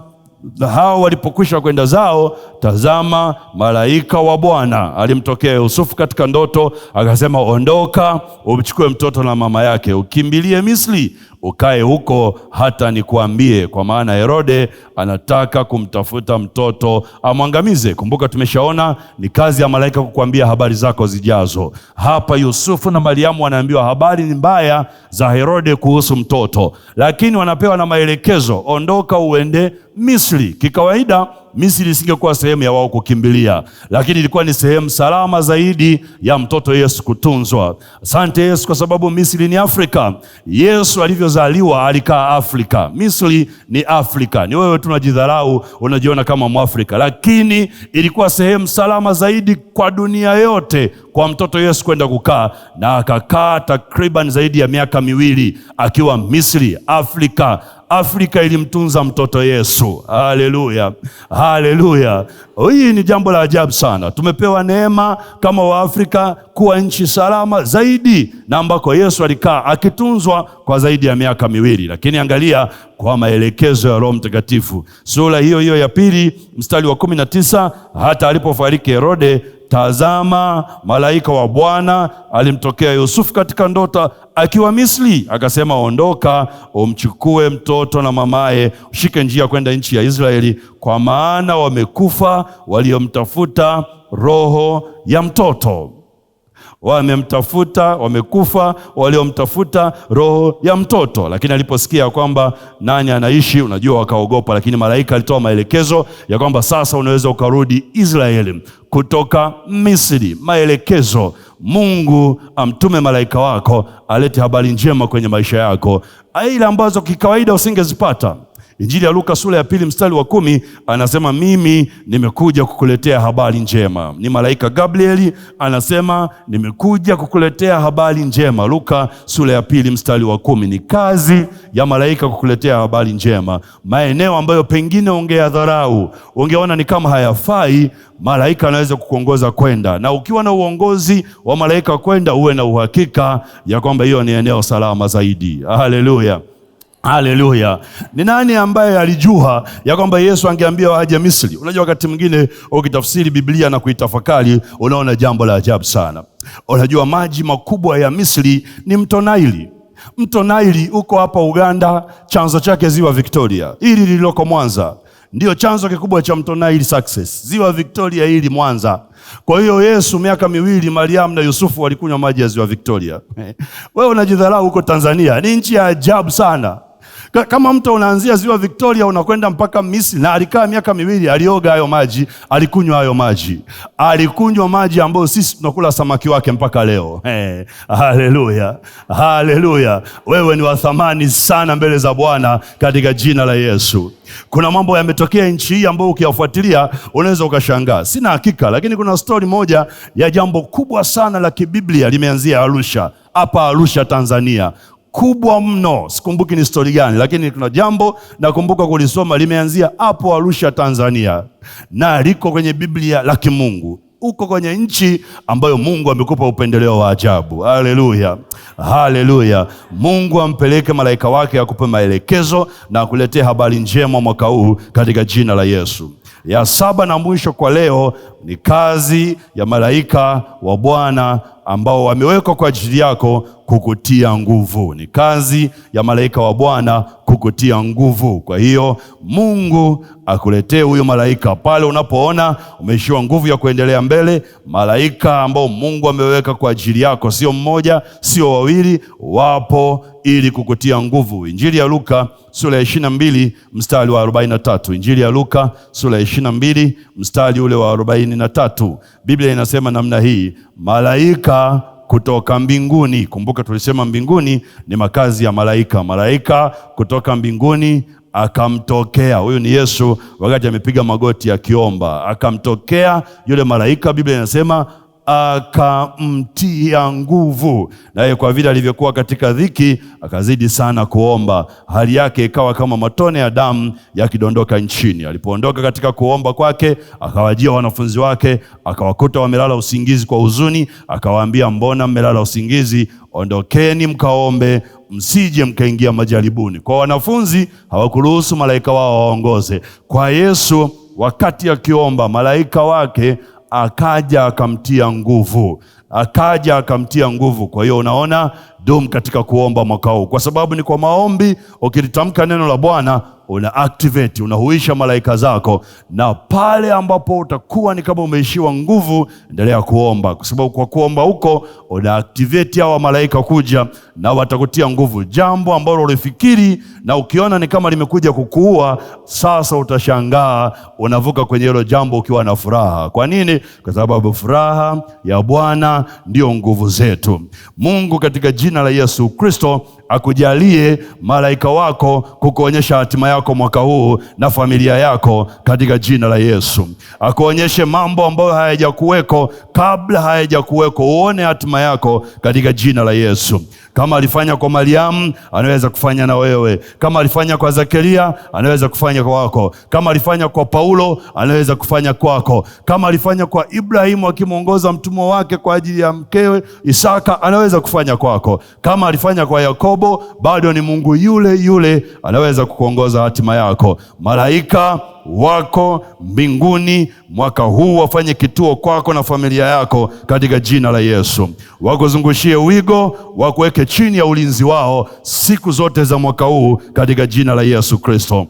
hao walipokwisha kwenda zao, tazama malaika wa Bwana alimtokea Yusufu katika ndoto, akasema, ondoka umchukue mtoto na mama yake, ukimbilie Misri, ukae huko hata nikuambie, kwa maana Herode anataka kumtafuta mtoto amwangamize. Kumbuka tumeshaona ni kazi ya malaika kukuambia habari zako zijazo. Hapa Yusufu na Mariamu wanaambiwa habari mbaya za Herode kuhusu mtoto, lakini wanapewa na maelekezo, ondoka uende Misri. Kikawaida Misri isingekuwa sehemu ya wao kukimbilia, lakini ilikuwa ni sehemu salama zaidi ya mtoto Yesu kutunzwa. Asante Yesu kwa sababu Misri ni Afrika. Yesu alivyozaliwa alikaa Afrika. Misri ni Afrika. Ni wewe tunajidharau, unajiona kama Mwafrika, lakini ilikuwa sehemu salama zaidi kwa dunia yote kwa mtoto Yesu kwenda kukaa, na akakaa takriban zaidi ya miaka 2 akiwa Misri, Afrika. Afrika ilimtunza mtoto Yesu. Haleluya. Haleluya. Hii ni jambo la ajabu sana. Tumepewa neema kama Waafrika kuwa nchi salama zaidi na ambako Yesu alikaa akitunzwa kwa zaidi ya miaka 2. Lakini angalia kwa maelekezo ya Roho Mtakatifu. Sura hiyo hiyo ya 2 mstari wa 19, hata alipofariki Herode, tazama malaika wa Bwana alimtokea Yusufu katika ndoto akiwa Misri, akasema, ondoka umchukue mtoto na mamaye, ushike njia kwenda nchi ya Israeli, kwa maana wamekufa waliomtafuta roho ya mtoto. Wamekufa waliomtafuta roho ya mtoto. Lakini aliposikia kwamba nani anaishi, unajua wakaogopa, lakini malaika alitoa maelekezo ya kwamba sasa unaweza ukarudi Israeli kutoka Misri. Maelekezo. Mungu amtume malaika wako alete habari njema kwenye maisha yako, ile ambazo kikawaida usingezipata. Injili ya Luka sura ya 2 mstari wa 10 anasema, mimi nimekuja kukuletea habari njema. Ni malaika Gabrieli anasema, nimekuja kukuletea habari njema. Luka sura ya 2 mstari wa 10. Ni kazi ya malaika kukuletea habari njema. Maeneo ambayo pengine ungeyadharau, ungeona ni kama hayafai, malaika anaweza kukuongoza kwenda. Na ukiwa na uongozi wa malaika kwenda, uwe na uhakika ya kwamba hiyo ni eneo salama zaidi. Haleluya. Haleluya. Ni nani ambaye alijua ya kwamba Yesu angeambia waje Misri? Unajua wakati mwingine ukitafsiri Biblia na kuitafakari, unaona jambo la ajabu sana. Unajua maji makubwa ya Misri ni mto Naili. Mto Naili uko hapa Uganda, chanzo chake ziwa Victoria. Hili lililoko Mwanza ndio chanzo kikubwa cha mto Naili Success. Ziwa Victoria hili Mwanza. Kwa hiyo Yesu miaka 2, Mariamu na Yusufu walikunywa maji ya ziwa Victoria. Wewe unajidharau huko Tanzania. Ni nchi ya ajabu sana. Kama mtu unaanzia ziwa Victoria unakwenda mpaka Misri, na alikaa miaka 2, alioga hayo maji, alikunywa hayo maji. Alikunywa maji ambayo sisi tunakula samaki wake mpaka leo. Haleluya. Haleluya. Wewe ni wa thamani sana mbele za Bwana katika jina la Yesu. Kuna mambo yametokea nchi hii ambayo ukiyafuatilia unaweza ukashangaa. Sina hakika, lakini kuna story moja ya jambo kubwa sana la kibiblia limeanzia Arusha. hapa Arusha Tanzania, kubwa mno. Sikumbuki ni story gani, lakini kuna jambo nakumbuka kulisoma, limeanzia hapo Arusha Tanzania, na liko kwenye Biblia la kimungu. Uko kwenye nchi ambayo Mungu amekupa upendeleo wa ajabu. Haleluya, haleluya. Mungu ampeleke malaika wake akupe maelekezo na akuletee habari njema mwaka huu katika jina la Yesu. Ya 7 na mwisho kwa leo ni kazi ya malaika wa Bwana ambao wamewekwa kwa ajili yako kukutia nguvu. Ni kazi ya malaika wa Bwana kukutia nguvu. Kwa hiyo Mungu akuletee huyo malaika pale unapoona umeishiwa nguvu ya kuendelea mbele. Malaika ambao Mungu ameweka kwa ajili yako, sio mmoja, sio wawili, wapo ili kukutia nguvu. Injili ya Luka sura ya 22 mstari wa 43. Injili ya Luka sura ya 22 mstari ule wa 43. Biblia inasema namna hii: malaika kutoka mbinguni. Kumbuka tulisema mbinguni ni makazi ya malaika. Malaika kutoka mbinguni akamtokea. Huyu ni Yesu wakati amepiga magoti akiomba. Akamtokea yule malaika, Biblia inasema akamtia nguvu. Naye kwa vile alivyokuwa katika dhiki, akazidi sana kuomba. Hali yake ikawa kama matone ya damu yakidondoka nchini. Alipoondoka katika kuomba kwake, akawajia wanafunzi wake, akawakuta wamelala usingizi kwa huzuni. Akawaambia, mbona mmelala usingizi? Ondokeni mkaombe, msije mkaingia majaribuni. Kwa wanafunzi hawakuruhusu malaika wao waongoze. Kwa Yesu wakati akiomba, malaika wake akaja akamtia nguvu. Akaja akamtia nguvu. Kwa hiyo unaona, dumu katika kuomba mwaka huu, kwa sababu ni kwa maombi. Ukilitamka neno la Bwana una activate, unahuisha malaika zako, na pale ambapo utakuwa ni kama umeishiwa nguvu, endelea kuomba, kwa sababu kwa kuomba huko una activate hawa malaika kuja na watakutia nguvu. Jambo ambalo ulifikiri na ukiona ni kama limekuja kukuua, sasa utashangaa unavuka kwenye hilo jambo ukiwa na furaha. Kwa nini? Kwa sababu furaha ya Bwana ndio nguvu zetu. Mungu katika jina la Yesu Kristo akujalie malaika wako kukuonyesha hatima yako mwaka huu na familia yako katika jina la Yesu. Akuonyeshe mambo ambayo hayajakuweko kabla hayajakuweko, uone hatima yako katika jina la Yesu. Kama alifanya kwa Mariamu, anaweza kufanya na wewe. Kama alifanya kwa Zakaria, anaweza kufanya kwa wako. Kama alifanya kwa Paulo, anaweza kufanya kwako. Kama alifanya kwa Ibrahimu akimwongoza mtumwa wake kwa ajili ya mkewe Isaka, anaweza kufanya kwako. Kama alifanya kwa Yakobo, bado ni Mungu yule yule, anaweza kukuongoza hatima yako. Malaika wako mbinguni mwaka huu wafanye kituo kwako na familia yako katika jina la Yesu. Wakuzungushie wigo, wakuweke chini ya ulinzi wao siku zote za mwaka huu katika jina la Yesu Kristo.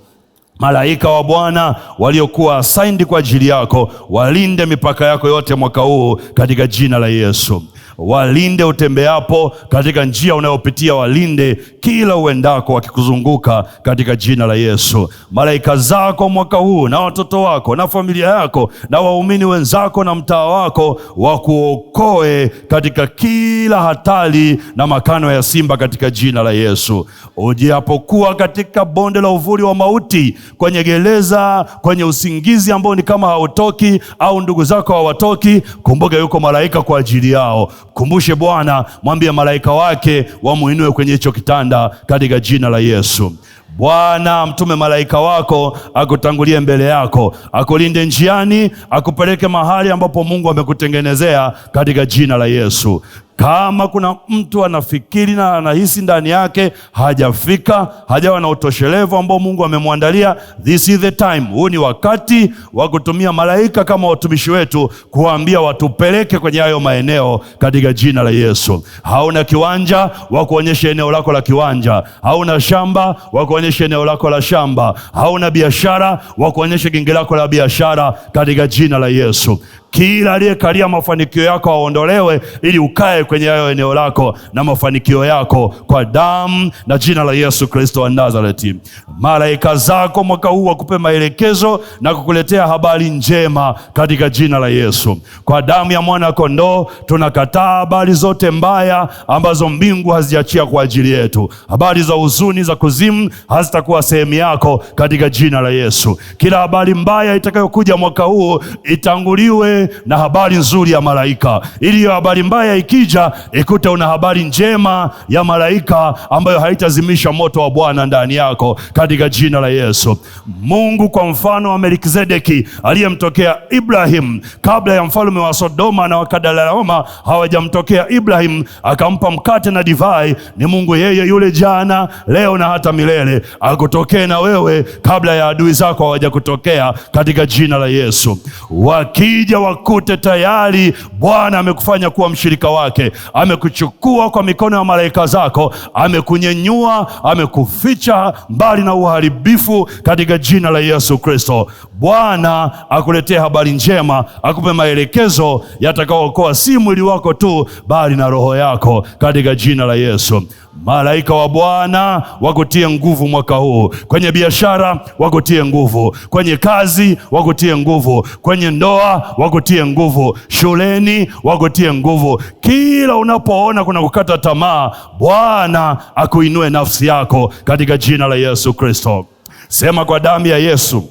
Malaika wa Bwana waliokuwa assigned kwa ajili yako walinde mipaka yako yote mwaka huu katika jina la Yesu. Walinde utembeapo katika njia unayopitia, walinde kila uendako wakikuzunguka katika jina la Yesu. Malaika zako mwaka huu na watoto wako na familia yako na waumini wenzako na mtaa wako wakuokoe katika kila hatari na makano ya simba katika jina la Yesu. Ujiapokuwa katika bonde la uvuli wa mauti, kwenye gereza, kwenye usingizi ambao ni kama hautoki au ndugu zako hawatoki, kumbuka yuko malaika kwa ajili yao. Kumbushe Bwana, mwambie malaika wake wamuinue kwenye hicho kitanda katika jina la Yesu. Bwana mtume malaika wako akutangulie mbele yako, akulinde njiani, akupeleke mahali ambapo Mungu amekutengenezea katika jina la Yesu. Kama kuna mtu anafikiri na anahisi ndani yake hajafika, hajawa na utoshelevu ambao Mungu amemwandalia, this is the time. Huu ni wakati wa kutumia malaika kama watumishi wetu kuambia watupeleke kwenye hayo maeneo katika jina la Yesu. Hauna kiwanja, wakuonyeshe eneo lako la kiwanja. Hauna shamba, wakuonyeshe eneo lako la shamba. Hauna biashara, wakuonyeshe genge lako la biashara katika jina la Yesu. Kila aliyekalia mafanikio yako aondolewe, ili ukae kwenye hayo eneo lako na mafanikio yako kwa damu na jina la Yesu Kristo wa Nazareti. Malaika zako mwaka huu wakupe maelekezo na kukuletea habari njema katika jina la Yesu. Kwa damu ya mwana kondoo tunakataa habari zote mbaya ambazo mbingu haziachia kwa ajili yetu. Habari za huzuni za kuzimu hazitakuwa sehemu yako katika jina la Yesu. Kila habari mbaya itakayokuja mwaka huu itanguliwe uwe na habari nzuri ya malaika, ili hiyo habari mbaya ikija ikute una habari njema ya malaika ambayo haitazimisha moto wa Bwana ndani yako, katika jina la Yesu. Mungu kwa mfano wa Melkizedeki aliyemtokea Ibrahim kabla ya mfalme wa Sodoma na Wakadalaoma hawajamtokea Ibrahim akampa mkate na divai, ni Mungu yeye yule jana, leo na hata milele. Akutokee na wewe kabla ya adui zako hawajakutokea, katika jina la Yesu. Wakija wakute tayari Bwana amekufanya kuwa mshirika wake, amekuchukua kwa mikono ya malaika zako, amekunyenyua, amekuficha mbali na uharibifu, katika jina la Yesu Kristo. Bwana akuletee habari njema, akupe maelekezo yatakaookoa si mwili wako tu, bali na roho yako, katika jina la Yesu. Malaika wa Bwana wakutie nguvu mwaka huu, kwenye biashara wakutie nguvu, kwenye kazi wakutie nguvu, kwenye ndoa wakutie nguvu, shuleni wakutie nguvu. Kila unapoona kuna kukata tamaa, Bwana akuinue nafsi yako, katika jina la Yesu Kristo. Sema, kwa damu ya Yesu,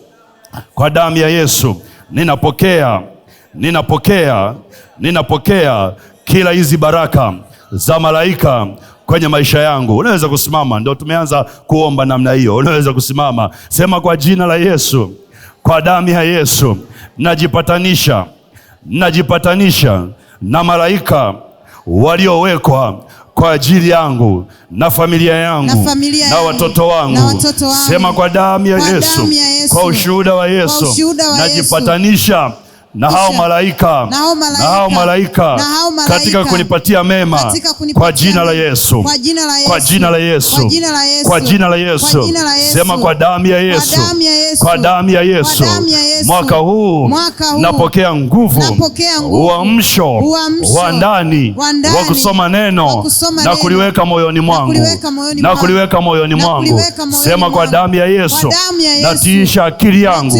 kwa damu ya Yesu ninapokea kila hizi baraka za malaika kwenye maisha yangu. Unaweza kusimama, ndio tumeanza kuomba namna hiyo. Unaweza kusimama, sema, kwa jina la Yesu, kwa damu ya Yesu najipatanisha na malaika waliowekwa kwa ajili yangu na familia yangu na watoto wangu. Sema, kwa damu ya Yesu, kwa ushuhuda wa Yesu najipatanisha na hao malaika katika kunipatia mema, kwa jina la Yesu, kwa jina la Yesu, kwa jina la Yesu. Sema, kwa damu ya Yesu, kwa damu ya Yesu. Mwaka huu napokea nguvu, uamsho wa ndani wa kusoma neno na kuliweka moyoni mwangu, na kuliweka moyoni mwangu. Sema, kwa damu ya Yesu natiisha akili yangu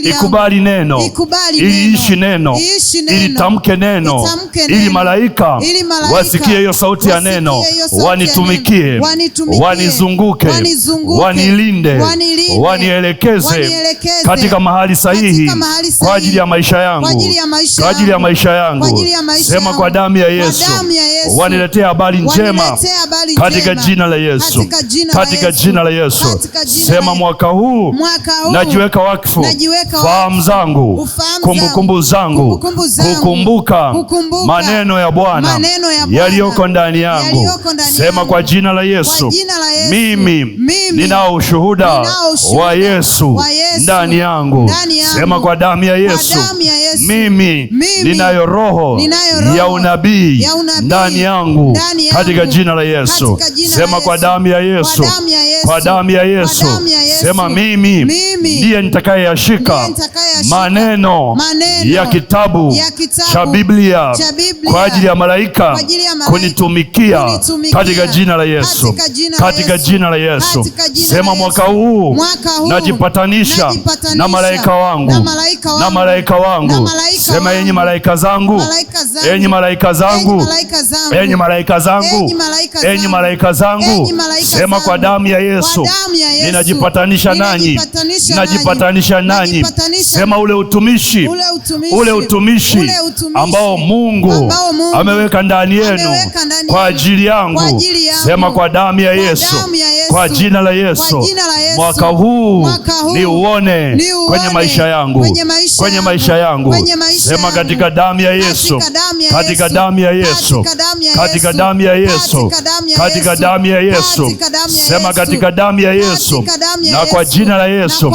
ikubali neno, ili ishi neno, ili tamke neno, ili malaika wasikie hiyo sauti ya neno, wanitumikie, wanizunguke, wanilinde, wanielekeze katika mahali sahihi kwa ajili ya maisha yangu, kwa ajili ya maisha yangu. Sema, kwa damu ya Yesu waniletee habari njema, katika jina la Yesu, katika jina la Yesu. Sema, mwaka huu najiweka wakfu fahamu zangu, kumbukumbu zangu, kukumbuka maneno ya Bwana yaliyoko ndani yangu. Sema, kwa jina la Yesu, mimi ninao ushuhuda wa Yesu ndani yangu. Sema, kwa damu ya Yesu mimi ninayo roho ya unabii ndani yangu, katika jina la Yesu. Sema, kwa damu ya Yesu, kwa damu ya Yesu. Sema, mimi ndiye nitakayeyashika maneno ya kitabu cha Biblia kwa ajili ya malaika kunitumikia, katika jina la Yesu, katika jina la Yesu. Sema, mwaka huu najipatanisha na malaika wangu, na malaika wangu. Sema, enyi malaika zangu, enyi malaika zangu, enyi malaika zangu, enyi malaika zangu. Sema, kwa damu ya Yesu ninajipatanisha nanyi, najipatanisha nanyi. Sema, ule utumishi ambao Mungu ameweka ndani yenu kwa ajili yangu. Sema, kwa damu ya Yesu, kwa jina la Yesu, mwaka huu niuone kwenye maisha yangu, kwenye maisha yangu. Sema, katika damu ya Yesu, katika damu ya Yesu, katika damu ya Yesu, katika damu ya Yesu. Sema, katika damu ya Yesu na kwa jina la Yesu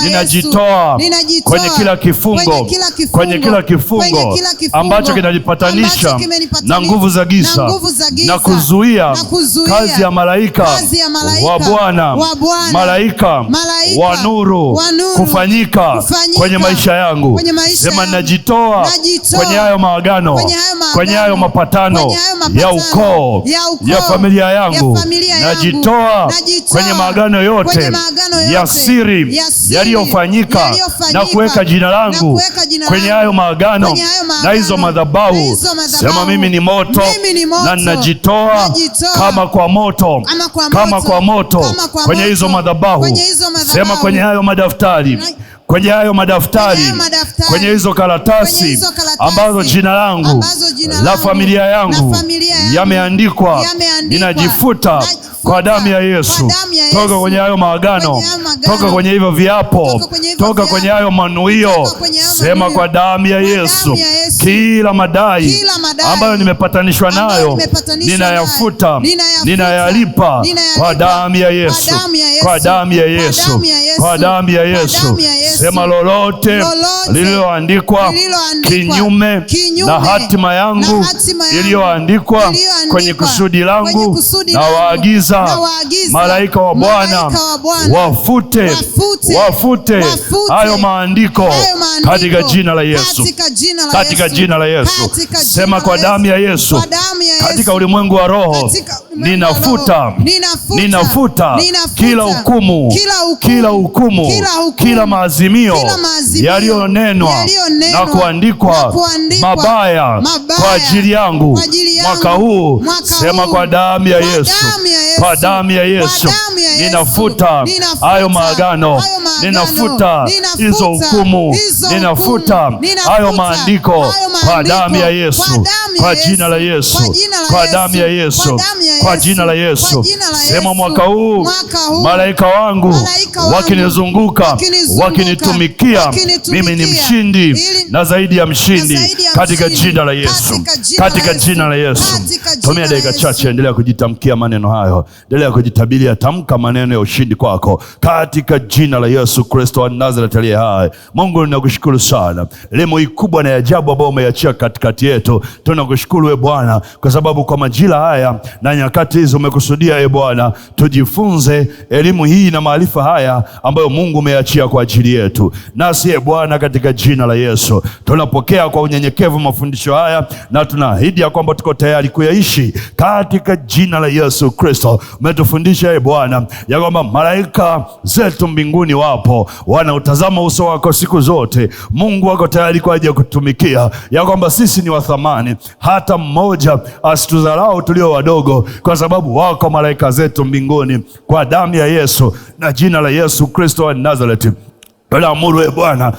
ninajitoa kwenye kila kifungo, kwenye kila kifungo ambacho kinajipatanisha na nguvu za giza na kuzuia kazi ya malaika wa Bwana, malaika wa nuru kufanyika kwenye maisha yangu. Sema, najitoa kwenye hayo maagano, kwenye hayo mapatano ya ukoo, ya familia yangu. Najitoa kwenye maagano yote ya siri yaliyofanyika na kuweka jina langu kwenye hayo maagano na hizo madhabahu. Sema, mimi ni moto na ninajitoa kama kwa moto, kama kwa moto kwenye hizo madhabahu. Sema, kwenye hayo madaftari, kwenye hayo madaftari, kwenye hizo karatasi ambazo jina langu la familia yangu yameandikwa, ninajifuta kwa damu ya Yesu. Toka kwenye hayo maagano, toka kwenye hivyo viapo, toka kwenye hayo manuio. Sema kwa damu ya Yesu, kila madai ambayo nimepatanishwa nayo ninayafuta, ninayalipa kwa damu ya Yesu, kwa damu ya Yesu, kwa damu ya Yesu. Sema lolote lililoandikwa kinyume na hatima yangu iliyoandikwa kwenye kusudi langu, na waagiza malaika wa Bwana wafute hayo maandiko katika jina la Yesu, katika jina la Yesu. Sema kwa damu ya Yesu, katika ulimwengu wa roho ninafuta kila hukumu, kila maazimio yaliyonenwa na kuandikwa mabaya kwa ajili yangu mwaka huu. Sema kwa damu ya Yesu, kwa damu ya Yesu, ninafuta hayo maagano, ninafuta hizo hukumu, ninafuta hayo maandiko kwa damu ya Yesu, kwa jina la Yesu, kwa damu ya Yesu, kwa jina la Yesu. Sema mwaka huu malaika wangu wakinizunguka, wakinitumikia, mimi ni mshindi na zaidi ya mshindi, katika jina la Yesu, katika jina la Yesu. Tumia dakika chache, endelea kujitamkia maneno hayo, endelea kujitabiria. Tamka maneno ya ushindi kwako katika jina la Yesu Kristo wa Nazareth aliye hai. Mungu, ninakushukuru sana elimu hii kubwa na ajabu ambayo umeachia katikati yetu. Tunakushukuru Bwana kwa sababu kwa majira haya na nyakati hizo umekusudia Bwana tujifunze elimu hii na maarifa haya ambayo Mungu umeachia kwa ajili yetu. Nasi Bwana, katika jina la Yesu tunapokea kwa unyenyekevu mafundisho haya, na tunaahidi ya kwamba tuko tayari kuyaishi katika jina la Yesu Kristo. Umetufundisha Bwana ya kwamba malaika zetu mbinguni wapo, wanautazama uso wako siku zote. Mungu wako tayari kwa ajili ya kutumikia, ya kwamba sisi ni wa thamani, hata mmoja asitudharau tulio wadogo, kwa sababu wako malaika zetu mbinguni. Kwa damu ya Yesu na jina la Yesu Kristo wa Nazareti tunaamuru Bwana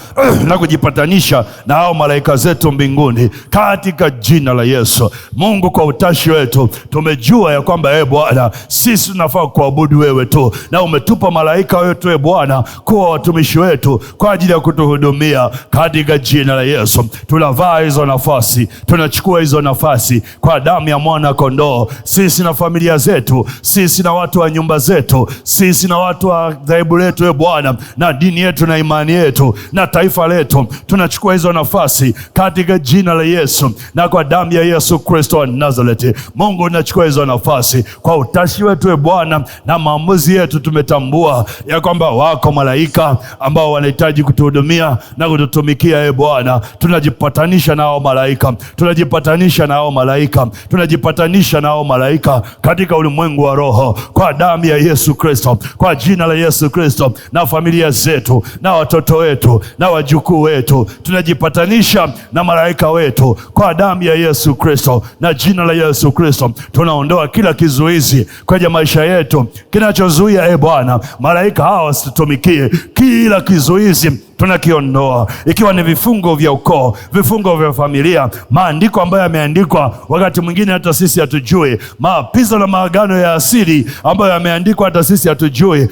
na kujipatanisha na hao malaika zetu mbinguni katika jina la Yesu. Mungu, kwa utashi wetu tumejua ya kwamba Bwana sisi tunafaa kuabudu wewe tu, na umetupa malaika wetu Bwana kuwa watumishi wetu kwa ajili ya kutuhudumia katika jina la Yesu. Tunavaa hizo nafasi, tunachukua hizo nafasi kwa damu ya mwana kondoo. Sisi na familia zetu, sisi na watu wa nyumba zetu, sisi na watu wa dhehebu letu Bwana, na dini yetu na imani yetu na taifa letu, tunachukua hizo nafasi katika jina la Yesu na kwa damu ya Yesu Kristo wa Nazareti. Mungu, tunachukua hizo nafasi kwa utashi wetu Bwana na maamuzi yetu. Tumetambua ya kwamba wako malaika ambao wanahitaji kutuhudumia na kututumikia Bwana. Tunajipatanisha nao malaika, tunajipatanisha nao malaika, tunajipatanisha nao malaika katika ulimwengu wa roho kwa damu ya Yesu Kristo, kwa jina la Yesu Kristo. Na familia zetu na watoto wetu na wajukuu wetu tunajipatanisha na malaika wetu kwa damu ya Yesu Kristo na jina la Yesu Kristo. Tunaondoa kila kizuizi kwenye maisha yetu kinachozuia Bwana malaika hawa wasitumikie. Kila kizuizi tunakiondoa, ikiwa ni vifungo vya ukoo, vifungo vya familia, maandiko ambayo yameandikwa wakati mwingine hata sisi hatujui, maapizo na maagano ya asili ambayo yameandikwa hata sisi hatujui.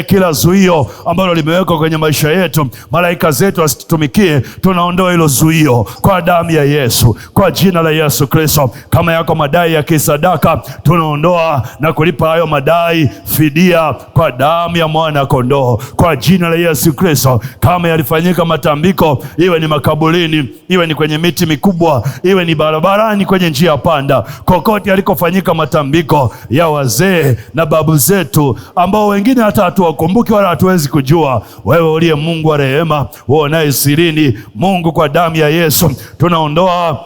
Kila zuio ambalo limewekwa kwenye maisha yetu malaika zetu wasitumikie, tunaondoa hilo zuio kwa damu ya Yesu, kwa jina la Yesu Kristo. Kama yako madai ya kisadaka, tunaondoa na kulipa hayo madai fidia kwa damu ya mwana kondoo, kwa jina la Yesu Kristo. Kama yalifanyika matambiko, iwe ni makaburini, iwe ni kwenye miti mikubwa, iwe ni barabarani, kwenye njia panda, kokote yalikofanyika matambiko ya wazee na babu zetu ambao wengine hata hatuwakumbuki wala hatuwezi kujua, wewe uliye Mungu wa rehema, uonaye sirini, Mungu, kwa damu ya Yesu tunaondoa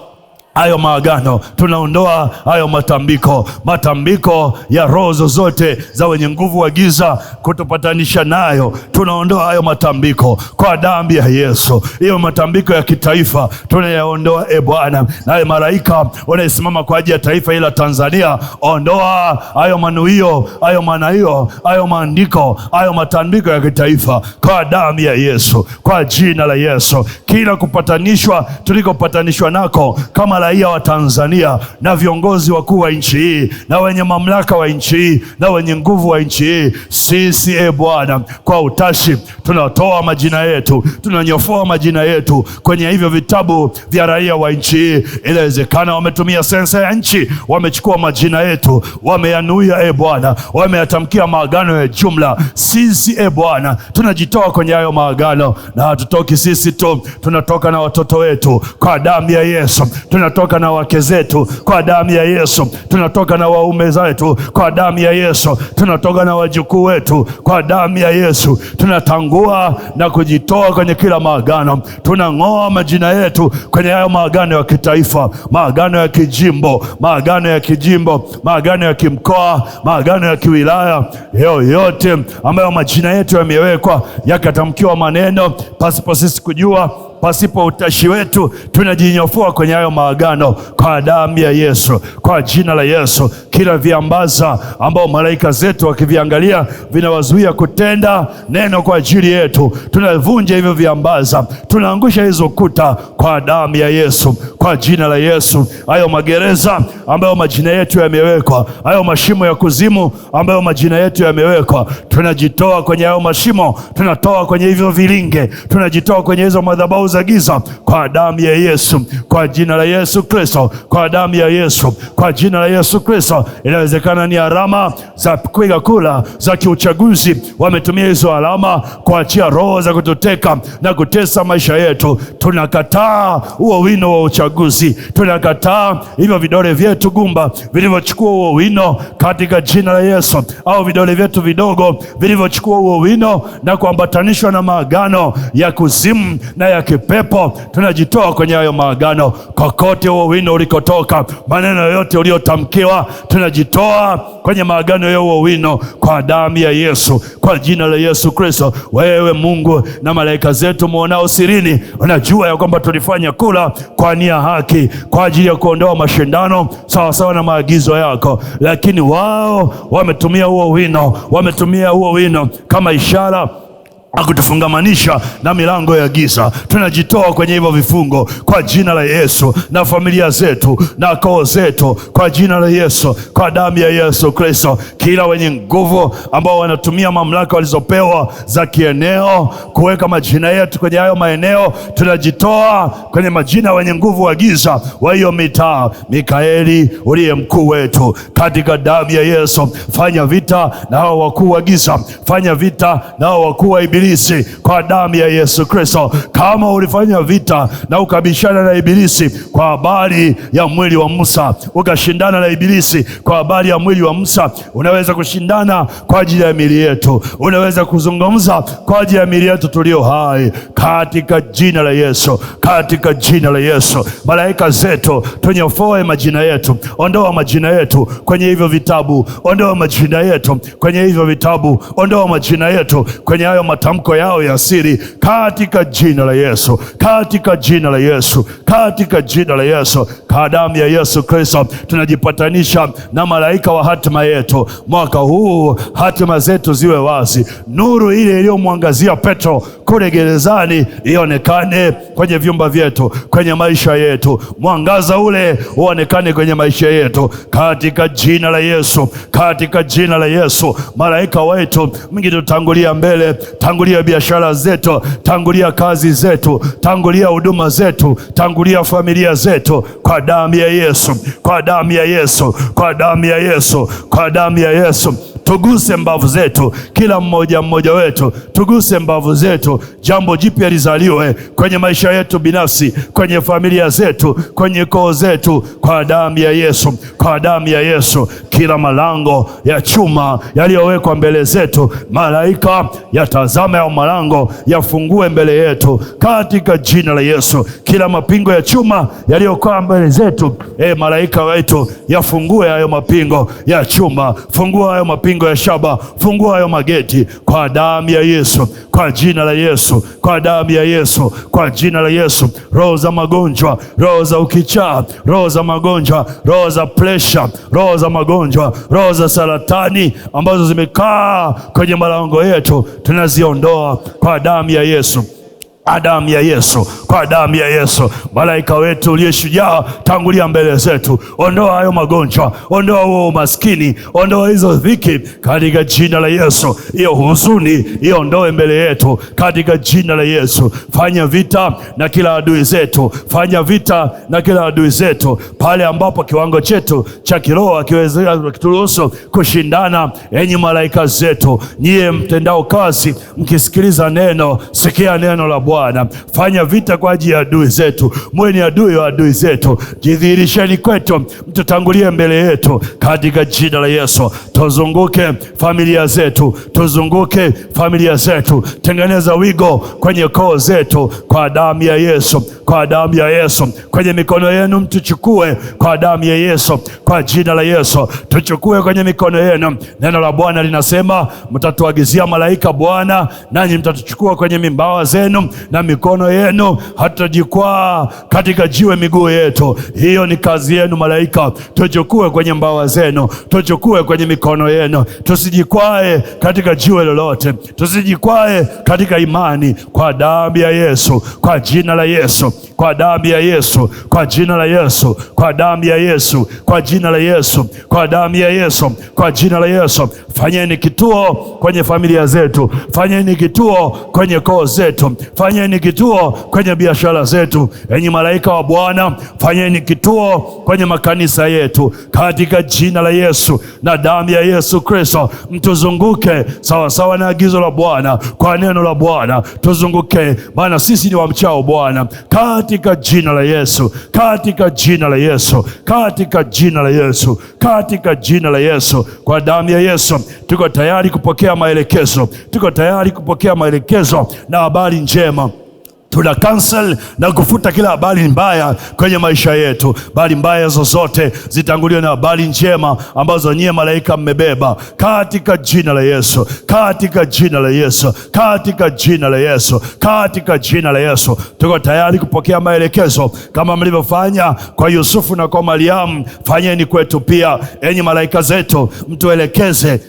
hayo maagano, tunaondoa hayo matambiko ya roho zozote za wenye nguvu wa giza kutupatanisha nayo. Tunaondoa hayo matambiko kwa damu ya Yesu. Hiyo matambiko ya kitaifa tunayaondoa, Bwana. Naye malaika wanasimama kwa ajili ya taifa hili la Tanzania, ondoa hayo manuio, hayo manaio, hayo maandiko, hayo matambiko ya kitaifa kwa damu ya Yesu, kwa jina la Yesu. Kila kupatanishwa tulikopatanishwa nako kama raia wa Tanzania na viongozi wakuu wa nchi hii na wenye mamlaka wa nchi hii na wenye nguvu wa nchi hii, sisi Bwana, kwa utashi tunatoa majina yetu, tunanyofoa majina yetu kwenye hivyo vitabu vya raia wa nchi hii. Inawezekana wametumia sensa ya nchi, wamechukua majina yetu, wameyanuia Bwana, wameyatamkia maagano ya jumla. Sisi Bwana tunajitoa kwenye hayo maagano, na hatutoki sisi tu, tunatoka na watoto wetu kwa damu ya Yesu, tunatoka na wake zetu kwa damu ya Yesu, tunatoka na waume zetu kwa damu ya Yesu, tunatoka na wajukuu wetu kwa damu ya Yesu. Tunatangua na kujitoa kwenye kila maagano, tunang'oa majina yetu kwenye hayo maagano ya kitaifa, maagano ya kijimbo, maagano ya kijimbo, maagano ya kimkoa, maagano ya kiwilaya, yote ambayo majina yetu yamewekwa yakatamkiwa maneno pasipo sisi kujua, pasipo utashi wetu, tunajinyofoa kwenye hayo maagano kwa damu ya Yesu, kwa jina la Yesu. Kila viambaza ambao malaika zetu wakiviangalia vinawazuia kutenda neno kwa ajili yetu, tunavunja hivyo viambaza, tunaangusha hizo kuta kwa damu ya Yesu, kwa jina la Yesu. Hayo magereza ambayo majina yetu yamewekwa, hayo mashimo ya kuzimu ambayo majina yetu yamewekwa, tunajitoa kwenye hayo mashimo, tunatoa kwenye hivyo vilinge, tunajitoa kwenye hizo madhabahu za giza kwa damu ya Yesu, kwa jina la Yesu Kristo, kwa damu ya Yesu, kwa jina la Yesu Kristo. Inawezekana ni alama za kupiga kura za kiuchaguzi, wametumia hizo alama kuachia roho za kututeka na kutesa maisha yetu. Tunakataa huo wino wa uchaguzi, tunakataa hivyo vidole vyetu gumba vilivyochukua huo wino katika jina la Yesu, au vidole vyetu vidogo vilivyochukua huo wino na kuambatanishwa na maagano ya kuzimu na ya kipepo. Tunajitoa kwenye hayo maagano, kokote huo wino ulikotoka, maneno yote uliotamkiwa, tunajitoa kwenye maagano ya huo wino kwa damu ya Yesu, kwa jina la Yesu Kristo. Wewe Mungu na malaika zetu muonao sirini, unajua ya kwamba tulifanya kula kwa nia haki kwa ajili ya kuondoa mashindano sawa sawa na maagizo yako, lakini wao wametumia huo wino kama ishara akutufungamanisha na milango ya giza. Tunajitoa kwenye hivyo vifungo kwa jina la Yesu, na familia zetu na koo zetu kwa jina la Yesu, kwa damu ya Yesu Kristo. Kila wenye nguvu ambao wanatumia mamlaka walizopewa za kieneo kuweka majina yetu kwenye hayo maeneo, tunajitoa kwenye majina wenye nguvu wa giza wa hiyo mitaa. Mikaeli uliye mkuu wetu, katika damu ya Yesu, fanya vita na hao wakuu wa giza, fanya vita na hao wakuu wa Ibilisi kwa damu ya Yesu Kristo. Kama ulifanya vita na ukabishana na Ibilisi kwa habari ya mwili wa Musa, ukashindana na Ibilisi kwa habari ya mwili wa Musa, unaweza kushindana kwa ajili ya miili yetu, unaweza kuzungumza kwa ajili ya miili yetu tulio hai, katika jina la Yesu, katika jina la Yesu. Malaika zetu, tunyofoe majina yetu, ondoa majina yetu kwenye hivyo vitabu, ondoa majina yetu kwenye hivyo vitabu, ondoa majina yetu kwenye hayo matamko yao ya siri, katika jina la Yesu, katika jina la Yesu, katika jina la Yesu. Kwa damu ya Yesu Kristo tunajipatanisha na malaika wa hatima yetu. Mwaka huu hatima zetu ziwe wazi. Nuru ile iliyomwangazia Petro kule gerezani ionekane kwenye vyumba vyetu, kwenye maisha yetu. Mwangaza ule uonekane kwenye maisha yetu, katika jina la Yesu, katika jina la Yesu. Malaika wetu mingi tutangulia mbele, tangulia biashara zetu, tangulia kazi zetu, tangulia huduma zetu, tangulia familia zetu, kwa damu ya Yesu, kwa damu ya Yesu, kwa damu ya Yesu, kwa damu ya Yesu. tuguse mbavu zetu, kila mmoja mmoja wetu tuguse mbavu zetu. Jambo jipya lizaliwe kwenye maisha yetu binafsi, kwenye familia zetu, kwenye koo zetu, kwa damu ya Yesu, kwa damu ya Yesu. Kila malango ya chuma yaliyowekwa mbele zetu, malaika yatazame ya malango, yafungue mbele yetu katika jina la Yesu. Kila mapingo ya chuma yaliyokuwa mbele zetu, malaika wetu yafungue hayo mapingo ya chuma, fungua hayo mapingo ya shaba, fungua hayo mageti kwa damu ya Yesu, kwa jina la Yesu, kwa damu ya Yesu, kwa jina la Yesu. Roho za magonjwa, roho za ukichaa, roho za magonjwa, roho za presha, roho za magonjwa, roho za saratani ambazo zimekaa kwenye malango yetu, tunaziondoa kwa damu ya Yesu, damu ya Yesu, kwa damu ya Yesu. Malaika wetu uliye shujaa, tangulia mbele zetu, ondoa hayo magonjwa, ondoa huo umaskini, ondoa hizo dhiki katika jina la Yesu. Hiyo huzuni iondoe mbele yetu katika jina la Yesu. Fanya vita na kila adui zetu, fanya vita na kila adui zetu pale ambapo kiwango chetu cha kiroho hakiwezi kuturuhusu kushindana. Enyi malaika zetu, nyie mtendao kazi mkisikiliza neno, sikia neno la Bwana. Fanya vita kwa ajili ya adui zetu. Mwe ni adui wa adui zetu, jidhihirisheni kwetu, mtutangulie mbele yetu katika jina la Yesu. Tuzunguke familia zetu, tuzunguke familia zetu, tengeneza wigo kwenye koo zetu kwa damu ya Yesu, kwa damu ya Yesu. Kwenye mikono yenu mtuchukue kwa damu ya Yesu, kwa jina la Yesu. Tuchukue kwenye mikono yenu. Neno la Bwana linasema mtatuagizia malaika Bwana, nanyi mtatuchukua kwenye mimbawa zenu na mikono yenu, hatutajikwaa katika jiwe miguu yetu. Hiyo ni kazi yenu malaika. Tuchukue kwenye mbawa zenu, tuchukue kwenye mikono yenu, tusijikwae katika jiwe lolote, tusijikwae katika imani, kwa damu ya Yesu, kwa jina la Yesu, kwa damu ya Yesu, kwa jina la Yesu, kwa damu ya Yesu, kwa jina la Yesu, kwa damu ya Yesu, kwa jina la Yesu. Fanyeni kituo kwenye familia zetu, fanyeni kituo kwenye koo zetu, fanyeni kituo kwenye biashara zetu. Enyi malaika wa Bwana, fanyeni kituo kwenye makanisa yetu katika jina la Yesu na damu ya Yesu Kristo. Mtuzunguke sawa sawa na agizo la Bwana, kwa neno la Bwana tuzunguke, maana sisi ni wamchao Bwana, katika jina la Yesu, katika jina la Yesu, katika jina la Yesu, katika jina la Yesu. Kwa damu ya Yesu tuko tayari kupokea maelekezo, tuko tayari kupokea maelekezo na habari njema. Tuna cancel na kufuta kila habari mbaya kwenye maisha yetu. Habari mbaya zozote zitanguliwe na habari njema ambazo nyie malaika mmebeba, katika jina la Yesu, katika jina la Yesu, katika jina la Yesu, katika jina la Yesu. Tuko tayari kupokea maelekezo kama mlivyofanya kwa Yusufu na kwa Mariamu, fanyeni kwetu pia. Enyi malaika zetu,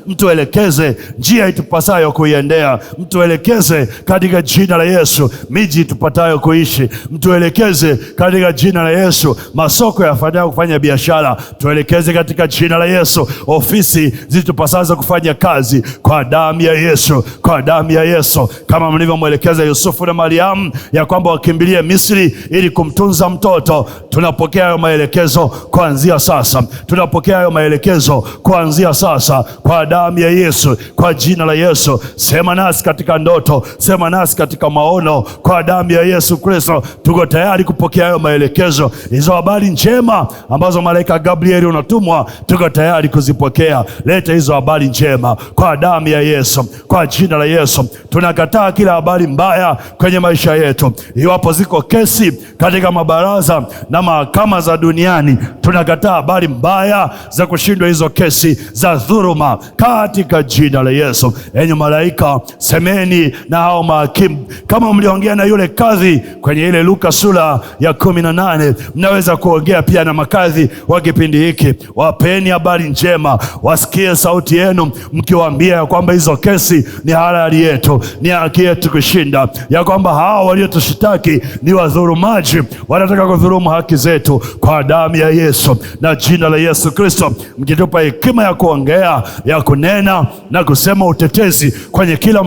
mtuelekeze njia itupasayo kuiendea, mtuelekeze katika jina la Yesu miji tupatayo kuishi, mtuelekeze katika jina la Yesu masoko yafanyayo kufanya biashara, tuelekeze katika jina la Yesu ofisi zitupasazo kufanya kazi, kwa damu ya Yesu, kwa damu ya Yesu. Kama mlivyomwelekeza Yusufu na Mariamu ya kwamba wakimbilie Misri ili kumtunza mtoto, tunapokea hayo maelekezo kuanzia sasa, tunapokea hayo maelekezo kuanzia sasa kwa damu ya Yesu, kwa jina la Yesu. Sema nasi katika ndoto, sema nasi katika maono, kwa damu ya Yesu Kristo. Tuko tayari kupokea hayo maelekezo, hizo habari njema ambazo malaika Gabrieli unatumwa, tuko tayari kuzipokea. Leta hizo habari njema kwa damu ya Yesu, kwa jina la Yesu. Tunakataa kila habari mbaya kwenye maisha yetu. Iwapo ziko kesi katika mabaraza na mahakama za duniani, tunakataa habari mbaya za kushindwa hizo kesi za dhuluma katika jina la Yesu. Enyi malaika, semeni na hao mahakimu kama mliongea na yule kadhi kwenye ile Luka sura ya 18, mnaweza kuongea pia na makadhi wa kipindi hiki. Wapeni habari njema, wasikie sauti yenu mkiwaambia ya kwamba hizo kesi ni halali yetu, ni haki yetu kushinda, ya kwamba hao waliotushitaki ni wadhulumaji, wanataka kudhulumu haki zetu. Kwa damu ya Yesu Yesu, na jina la Yesu Kristo, mkitupa hekima ya kuongea, ya kunena na kusema utetezi kwenye kila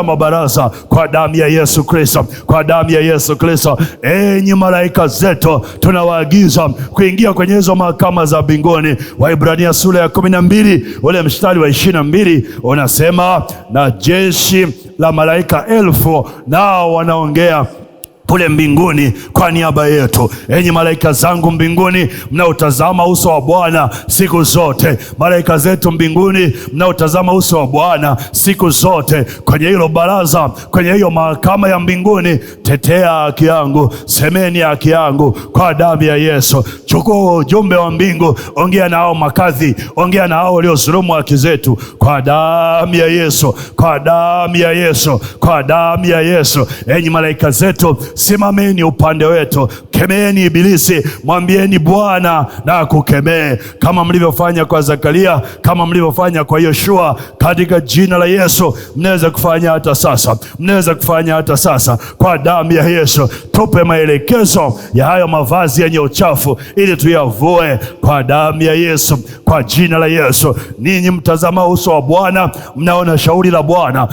mabaraza, kwa damu ya Yesu Kristo, kwa damu ya Yesu Kristo. Enyi malaika zetu, tunawaagiza kuingia kwenye hizo mahakama za mbinguni. Waibrania sura ya 12 ule mstari wa 22 unasema, na jeshi la malaika 1000 nao wanaongea kule mbinguni kwa niaba yetu. Enyi malaika zangu mbinguni, mnaotazama uso wa Bwana siku zote, malaika zetu mbinguni mnaotazama uso wa Bwana siku zote, kwenye hilo baraza, kwenye hiyo mahakama ya mbinguni, tetea haki yangu, semeni haki yangu kwa damu ya Yesu. Chukua ujumbe wa mbingu, ongea na hao makadhi, ongea na hao waliodhulumu haki zetu kwa damu ya Yesu, kwa damu ya Yesu, kwa damu ya Yesu. Enyi malaika zetu, simameni upande wetu, kemeeni ibilisi, mwambieni Bwana na akukemee, kama mlivyofanya kwa Zakaria, kama mlivyofanya kwa Yoshua, katika jina la Yesu. Mnaweza kufanya hata sasa, mnaweza kufanya hata sasa kwa damu ya Yesu. Tupe maelekezo ya hayo mavazi yenye uchafu ili tuyavue kwa damu ya Yesu, kwa jina la Yesu. Ninyi mtazama uso wa Bwana, mnaona shauri la Bwana,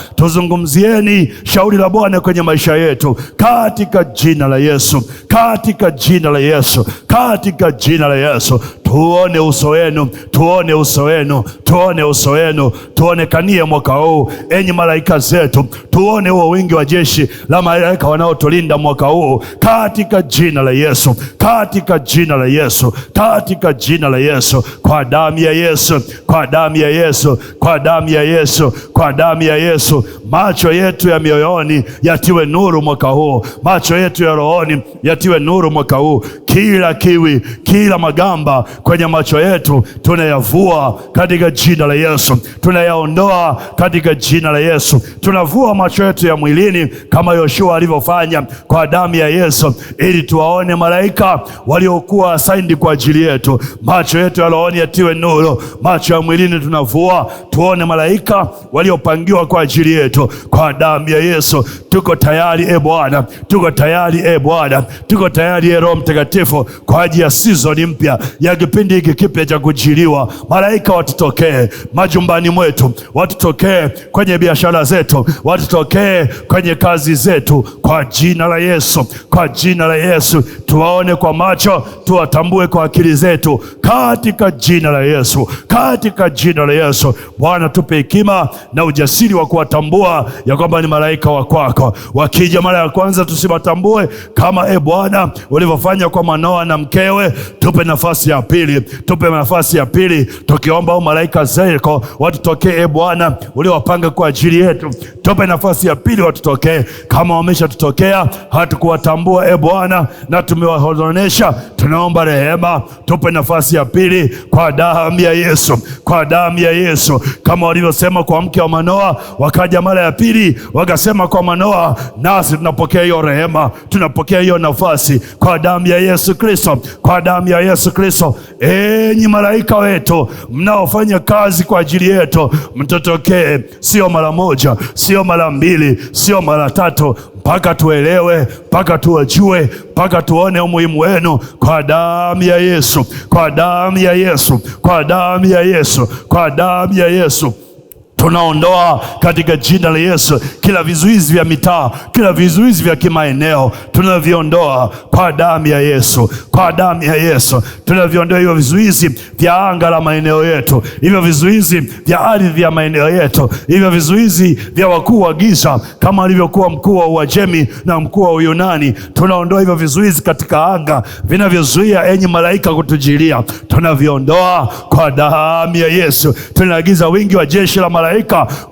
tuzungumzieni shauri la Bwana kwenye maisha yetu katika jina la Yesu, katika jina la Yesu, katika jina la Yesu. Tuone uso wenu, tuone uso wenu, tuone uso wenu, tuonekanie mwaka huu. Enyi malaika zetu, tuone huo wingi wa jeshi la malaika wanaotulinda mwaka huu katika jina la Yesu, katika jina la Yesu, katika jina la Yesu, kwa damu ya Yesu, kwa damu ya Yesu, kwa damu ya Yesu, kwa damu ya Yesu. Macho yetu ya mioyoni yatiwe nuru mwaka huu, macho yetu ya rohoni yatiwe nuru mwaka huu. Kila kiwi, kila magamba kwenye macho yetu tunayavua katika jina la Yesu, tunayaondoa katika jina la Yesu. Tunavua macho yetu ya mwilini kama Yoshua alivyofanya kwa damu ya Yesu, ili tuwaone malaika waliokuwa assigned kwa ajili yetu. Macho yetu ya rohoni yatiwe nuru, macho ya mwilini tunavua, tuone malaika waliopangiwa kwa ajili yetu kwa damu ya Yesu. Tuko tayari Bwana, tuko tayari Bwana, tuko tayari Roho Mtakatifu kwa ajili ya season mpya ya kipindi hiki kipya cha kujiliwa. Malaika watutokee majumbani mwetu, watutokee kwenye biashara zetu, watutokee kwenye kazi zetu kwa jina la Yesu, kwa jina la Yesu. Tuwaone kwa macho, tuwatambue kwa akili zetu katika jina la Yesu, katika jina la Yesu. Bwana, tupe hekima na ujasiri wa kuwatambua ya kwamba ni malaika wa kwako. Wakija mara ya kwanza tusiwatambue kama Bwana ulivyofanya kwa Manoa na mkewe. Tupe nafasi ya pili, tupe nafasi ya pili, tukiomba malaika zako watutokee Bwana uliowapanga kwa ajili yetu. Tupe nafasi ya pili watutokee, kama wameshatutokea hatukuwatambua Bwana na tumewahodonesha, tunaomba rehema. Tupe nafasi ya pili kwa damu ya Yesu, kwa damu ya Yesu, kama walivyosema kwa mke wa Manoa. Wakaja mara ya pili wakasema kwa Manoa, nasi tunapokea hiyo rehema, tunapokea hiyo nafasi kwa damu ya Yesu Kristo, kwa damu ya Yesu Kristo. Enyi malaika wetu mnaofanya kazi kwa ajili yetu, mtotokee, sio mara moja, sio mara mbili, sio mara tatu, mpaka tuelewe, mpaka tuwajue, mpaka tuone umuhimu wenu kwa damu ya Yesu, kwa damu ya Yesu, kwa damu ya Yesu, kwa damu ya Yesu. Tunaondoa katika jina la Yesu kila vizuizi vya mitaa, kila vizuizi vya kimaeneo, tunaviondoa kwa damu ya Yesu, kwa damu ya Yesu. Tunaviondoa hivyo vizuizi vya anga la maeneo yetu, hivyo vizuizi vya ardhi vya maeneo yetu, hivyo vizuizi vya wakuu wa giza kama alivyokuwa mkuu wa Uajemi na mkuu wa Uyunani. Tunaondoa hivyo vizuizi katika anga vinavyozuia enyi malaika kutujilia, tunaviondoa kwa damu ya Yesu. Tunaagiza wingi wa jeshi la malaika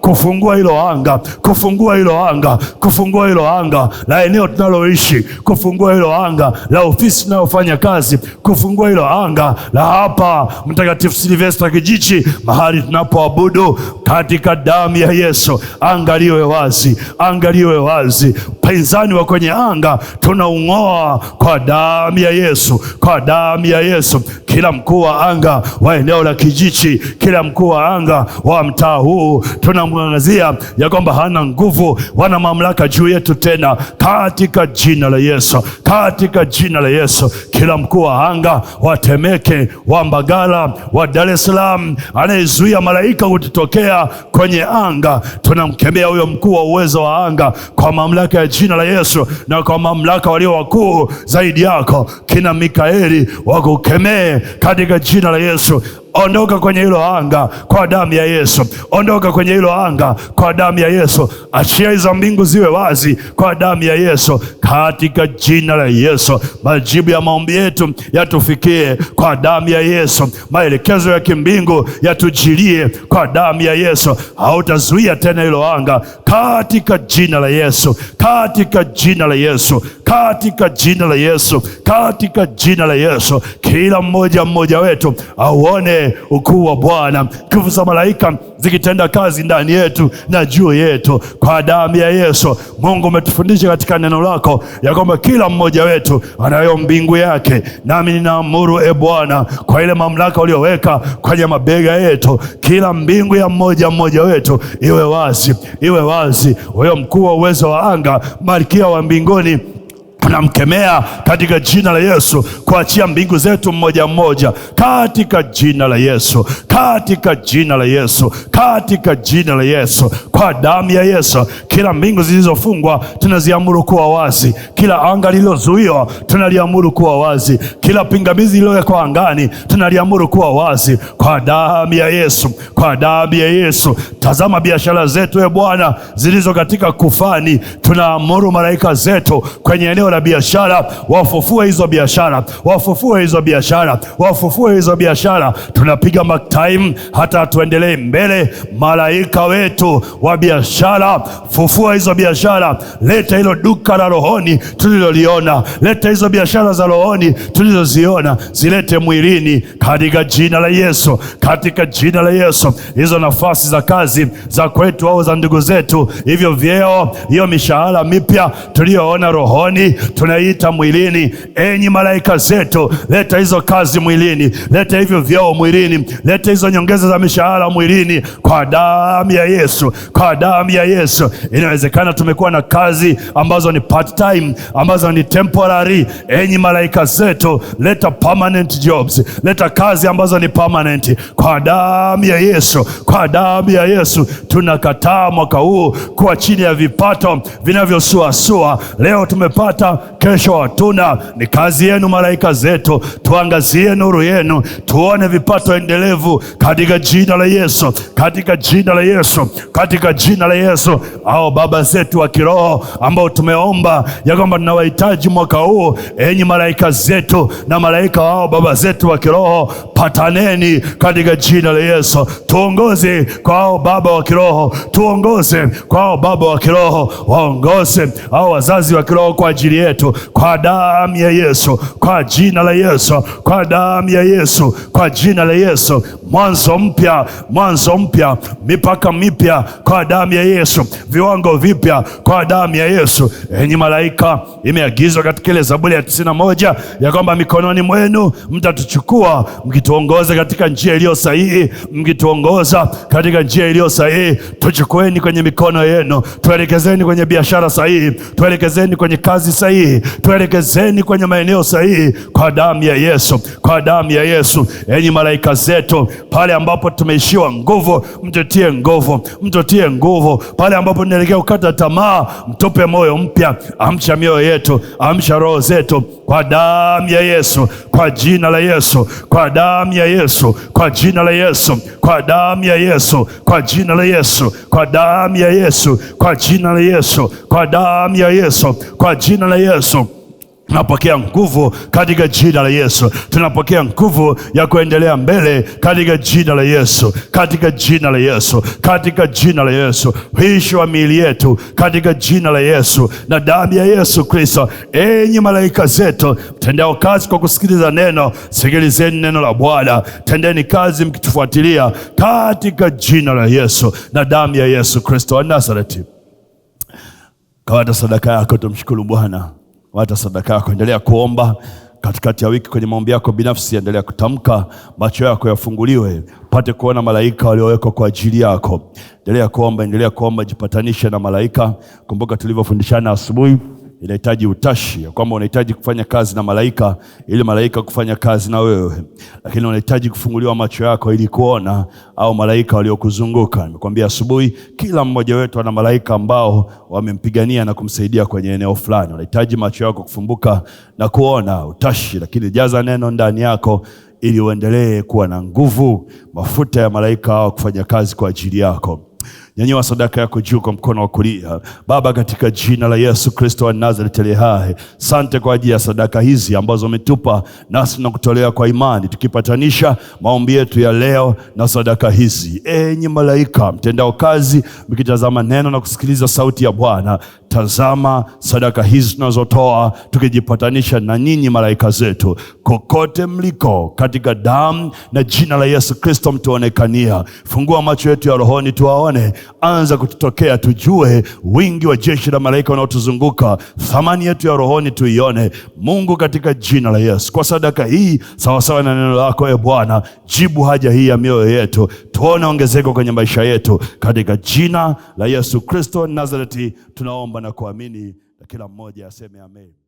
kufungua hilo anga, kufungua hilo anga, kufungua hilo anga la eneo tunaloishi, kufungua hilo anga la ofisi tunayofanya kazi, kufungua hilo anga la hapa Mtakatifu Silvester Kijichi, mahali tunapoabudu, katika damu ya Yesu. Anga liwe wazi, anga liwe wazi. Pinzani wa kwenye anga tunaung'oa kwa damu ya Yesu, kwa damu ya Yesu. Kila mkuu wa anga wa eneo la Kijichi, kila mkuu wa anga wa mtaa huu wakuu, tunamwangazia ya kwamba hana nguvu, wana mamlaka juu yetu tena, katika jina la Yesu, katika jina la Yesu. Kila mkuu wa anga wa Temeke, wa Mbagala, wa Dar es Salaam anayezuia malaika kututokea kwenye anga, tunamkemea huyo mkuu wa uwezo wa anga kwa mamlaka ya jina la Yesu, na kwa mamlaka walio wakuu zaidi yako, kina Mikaeli, wakukemee katika jina la Yesu. Ondoka kwenye hilo anga kwa damu ya Yesu. Ondoka kwenye hilo anga kwa damu ya Yesu. Achia hizo mbingu ziwe wazi kwa damu ya Yesu, katika jina la Yesu. Majibu ya maombi yetu yatufikie kwa damu ya Yesu. Maelekezo ya kimbingu yatujilie kwa damu ya Yesu. Hautazuia tena hilo anga, katika jina la Yesu, katika jina la Yesu, katika jina la Yesu, katika jina la Yesu. Kila mmoja wetu auone ukuu wa Bwana, nguvu za malaika zikitenda kazi ndani yetu na juu yetu kwa damu ya Yesu. Mungu umetufundisha katika neno lako ya kwamba kila mmoja wetu anayo mbingu yake, nami ninaamuru Bwana, kwa ile mamlaka ulioweka kwenye mabega yetu, kila mbingu ya mmoja wetu iwe wazi, iwe wazi. Huyo mkuu wa uwezo wa anga, malkia wa mbinguni, tunamkemea katika jina la Yesu kuachia mbingu zetu mmoja, katika jina la Yesu, katika jina la Yesu, katika jina la Yesu, kwa damu ya Yesu. Kila mbingu zilizofungwa tunaziamuru kuwa wazi, kila anga lililozuiwa tunaliamuru kuwa wazi, kila pingamizi lililowekwa angani tunaliamuru kuwa wazi kwa damu ya Yesu, kwa damu ya Yesu. Tazama biashara zetu Bwana zilizo katika kufani, tunaamuru malaika zetu kwenye eneo la biashara, wafufue hizo biashara, wafufue hizo biashara, wafufue hizo biashara. Tunapiga mark time hata tuendelee mbele. Malaika wetu wa biashara, fufua hizo biashara. Leta hilo duka la rohoni tuliloliona, leta hizo biashara za rohoni tulizoziona, zilete mwilini katika jina la Yesu, katika jina la Yesu. Hizo nafasi za kazi za kwetu au za ndugu zetu, hivyo vyeo, hiyo mishahara mipya tuliyoona rohoni, tunaita mwilini. Enyi malaika zetu, leta hizo kazi mwilini, leta hivyo vyeo mwilini, leta hizo nyongeza za mishahara mwilini kwa damu ya Yesu, kwa damu ya Yesu. Inawezekana tumekuwa na kazi ambazo ni part time, ambazo ni temporary. Enyi malaika zetu, leta permanent jobs, leta kazi ambazo ni permanent kwa damu ya Yesu, kwa damu ya Yesu. Tunakataa mwaka huu kuwa chini ya vipato vinavyosuasua. Leo tumepata, kesho hatuna. Ni kazi yenu malaika zetu, tuangazie nuru yenu, tuone vipato endelevu katika jina la Yesu, katika jina la Yesu, katika jina la Yesu. Hao baba zetu wa kiroho ambao tumeomba ya kwamba tunawahitaji mwaka huu, enyi malaika zetu na malaika wao baba zetu wa kiroho, pataneni katika jina la Yesu. Tuongoze kwa hao baba wa kiroho, tuongoze kwa hao baba wa kiroho, waongoze hao wazazi wa kiroho kwa ajili yetu, kwa damu ya Yesu, kwa jina la Yesu, kwa damu ya Yesu, kwa jina la Yesu. Mwanzo mpya, mwanzo mpya, mipaka mipya kwa damu ya Yesu, viwango vipya kwa damu ya Yesu. Enyi malaika, imeagizwa katika ile Zaburi ya 91 ya kwamba mikononi mwenu mtatuchukua, mkituongoza katika njia iliyo sahihi, mkituongoza katika njia iliyo sahihi. Tuchukueni kwenye mikono yenu, tuelekezeni kwenye biashara sahihi, tuelekezeni kwenye kazi sahihi, tuelekezeni kwenye maeneo sahihi kwa damu ya Yesu, kwa damu ya Yesu. Enyi malaika zetu, pale ambapo tumeishiwa nguvu, mtutie nguvu, mtutie nguvu. Pale ambapo tunaelekea kukata tamaa, mtupe moyo mpya. Amsha mioyo yetu, amsha roho zetu kwa damu ya Yesu, kwa jina la Yesu, kwa damu ya Yesu, kwa jina la Yesu, kwa damu ya Yesu, kwa jina la Yesu, kwa damu ya Yesu, kwa jina la Yesu, kwa damu ya Yesu, kwa jina la Yesu. Tunapokea nguvu katika jina la Yesu. Tunapokea nguvu ya kuendelea mbele katika jina la Yesu, katika jina la Yesu, katika jina la Yesu. Uishi wa miili yetu katika jina la Yesu na damu ya Yesu Kristo. Enyi malaika zetu, mtendao kazi kwa kusikiliza neno, sikilizeni neno la Bwana. Tendeni kazi mkitufuatilia katika jina la Yesu na damu ya Yesu Kristo wa Nazareti. Kawata sadaka yako, tumshukuru Bwana. Wata sadaka yako, endelea kuomba Katikati ya wiki kwenye maombi yako binafsi, endelea kutamka, macho yako yafunguliwe, pate kuona malaika waliowekwa kwa ajili yako. Endelea kuomba, jipatanishe na malaika. Kumbuka tulivyofundishana asubuhi, inahitaji utashi, ya kwamba unahitaji kufanya kazi na malaika ili malaika kufanya kazi na wewe, lakini unahitaji kufunguliwa macho yako ili kuona au malaika waliokuzunguka. Nimekwambia asubuhi, kila mmoja wetu ana malaika ambao wamempigania na kumsaidia kwenye eneo fulani. Unahitaji macho yako kufumbuka na kuona, utashi, lakini jaza neno ndani yako ili uendelee kuwa na nguvu, mafuta ya malaika hao kufanya kazi kwa ajili yako. Nyanyua sadaka yako juu kwa mkono wa kulia. Baba, katika jina la Yesu Kristo wa Nazareti aliye hai, asante kwa ajili ya sadaka hizi ambazo umetupa, nasi tunakutolea kwa imani, tukipatanisha maombi yetu ya leo na sadaka hizi. Enyi malaika mtendao kazi, mkitazama neno na kusikiliza sauti ya Bwana, tazama sadaka hizi tunazotoa, tukijipatanisha na ninyi malaika zetu, kokote mliko, katika damu na jina la Yesu Kristo mtuonekania. Fungua macho yetu ya rohoni tuwaone, anza kututokea, tujue wingi wa jeshi la malaika wanaotuzunguka, thamani yetu ya rohoni tuione. Mungu, katika jina la Yesu, kwa sadaka hii sawasawa na neno lako, Bwana, jibu haja hii ya mioyo yetu, tuone ongezeko kwenye maisha yetu, katika jina la Yesu Kristo Nazareti tunaomba na kuamini, na kila mmoja aseme amen.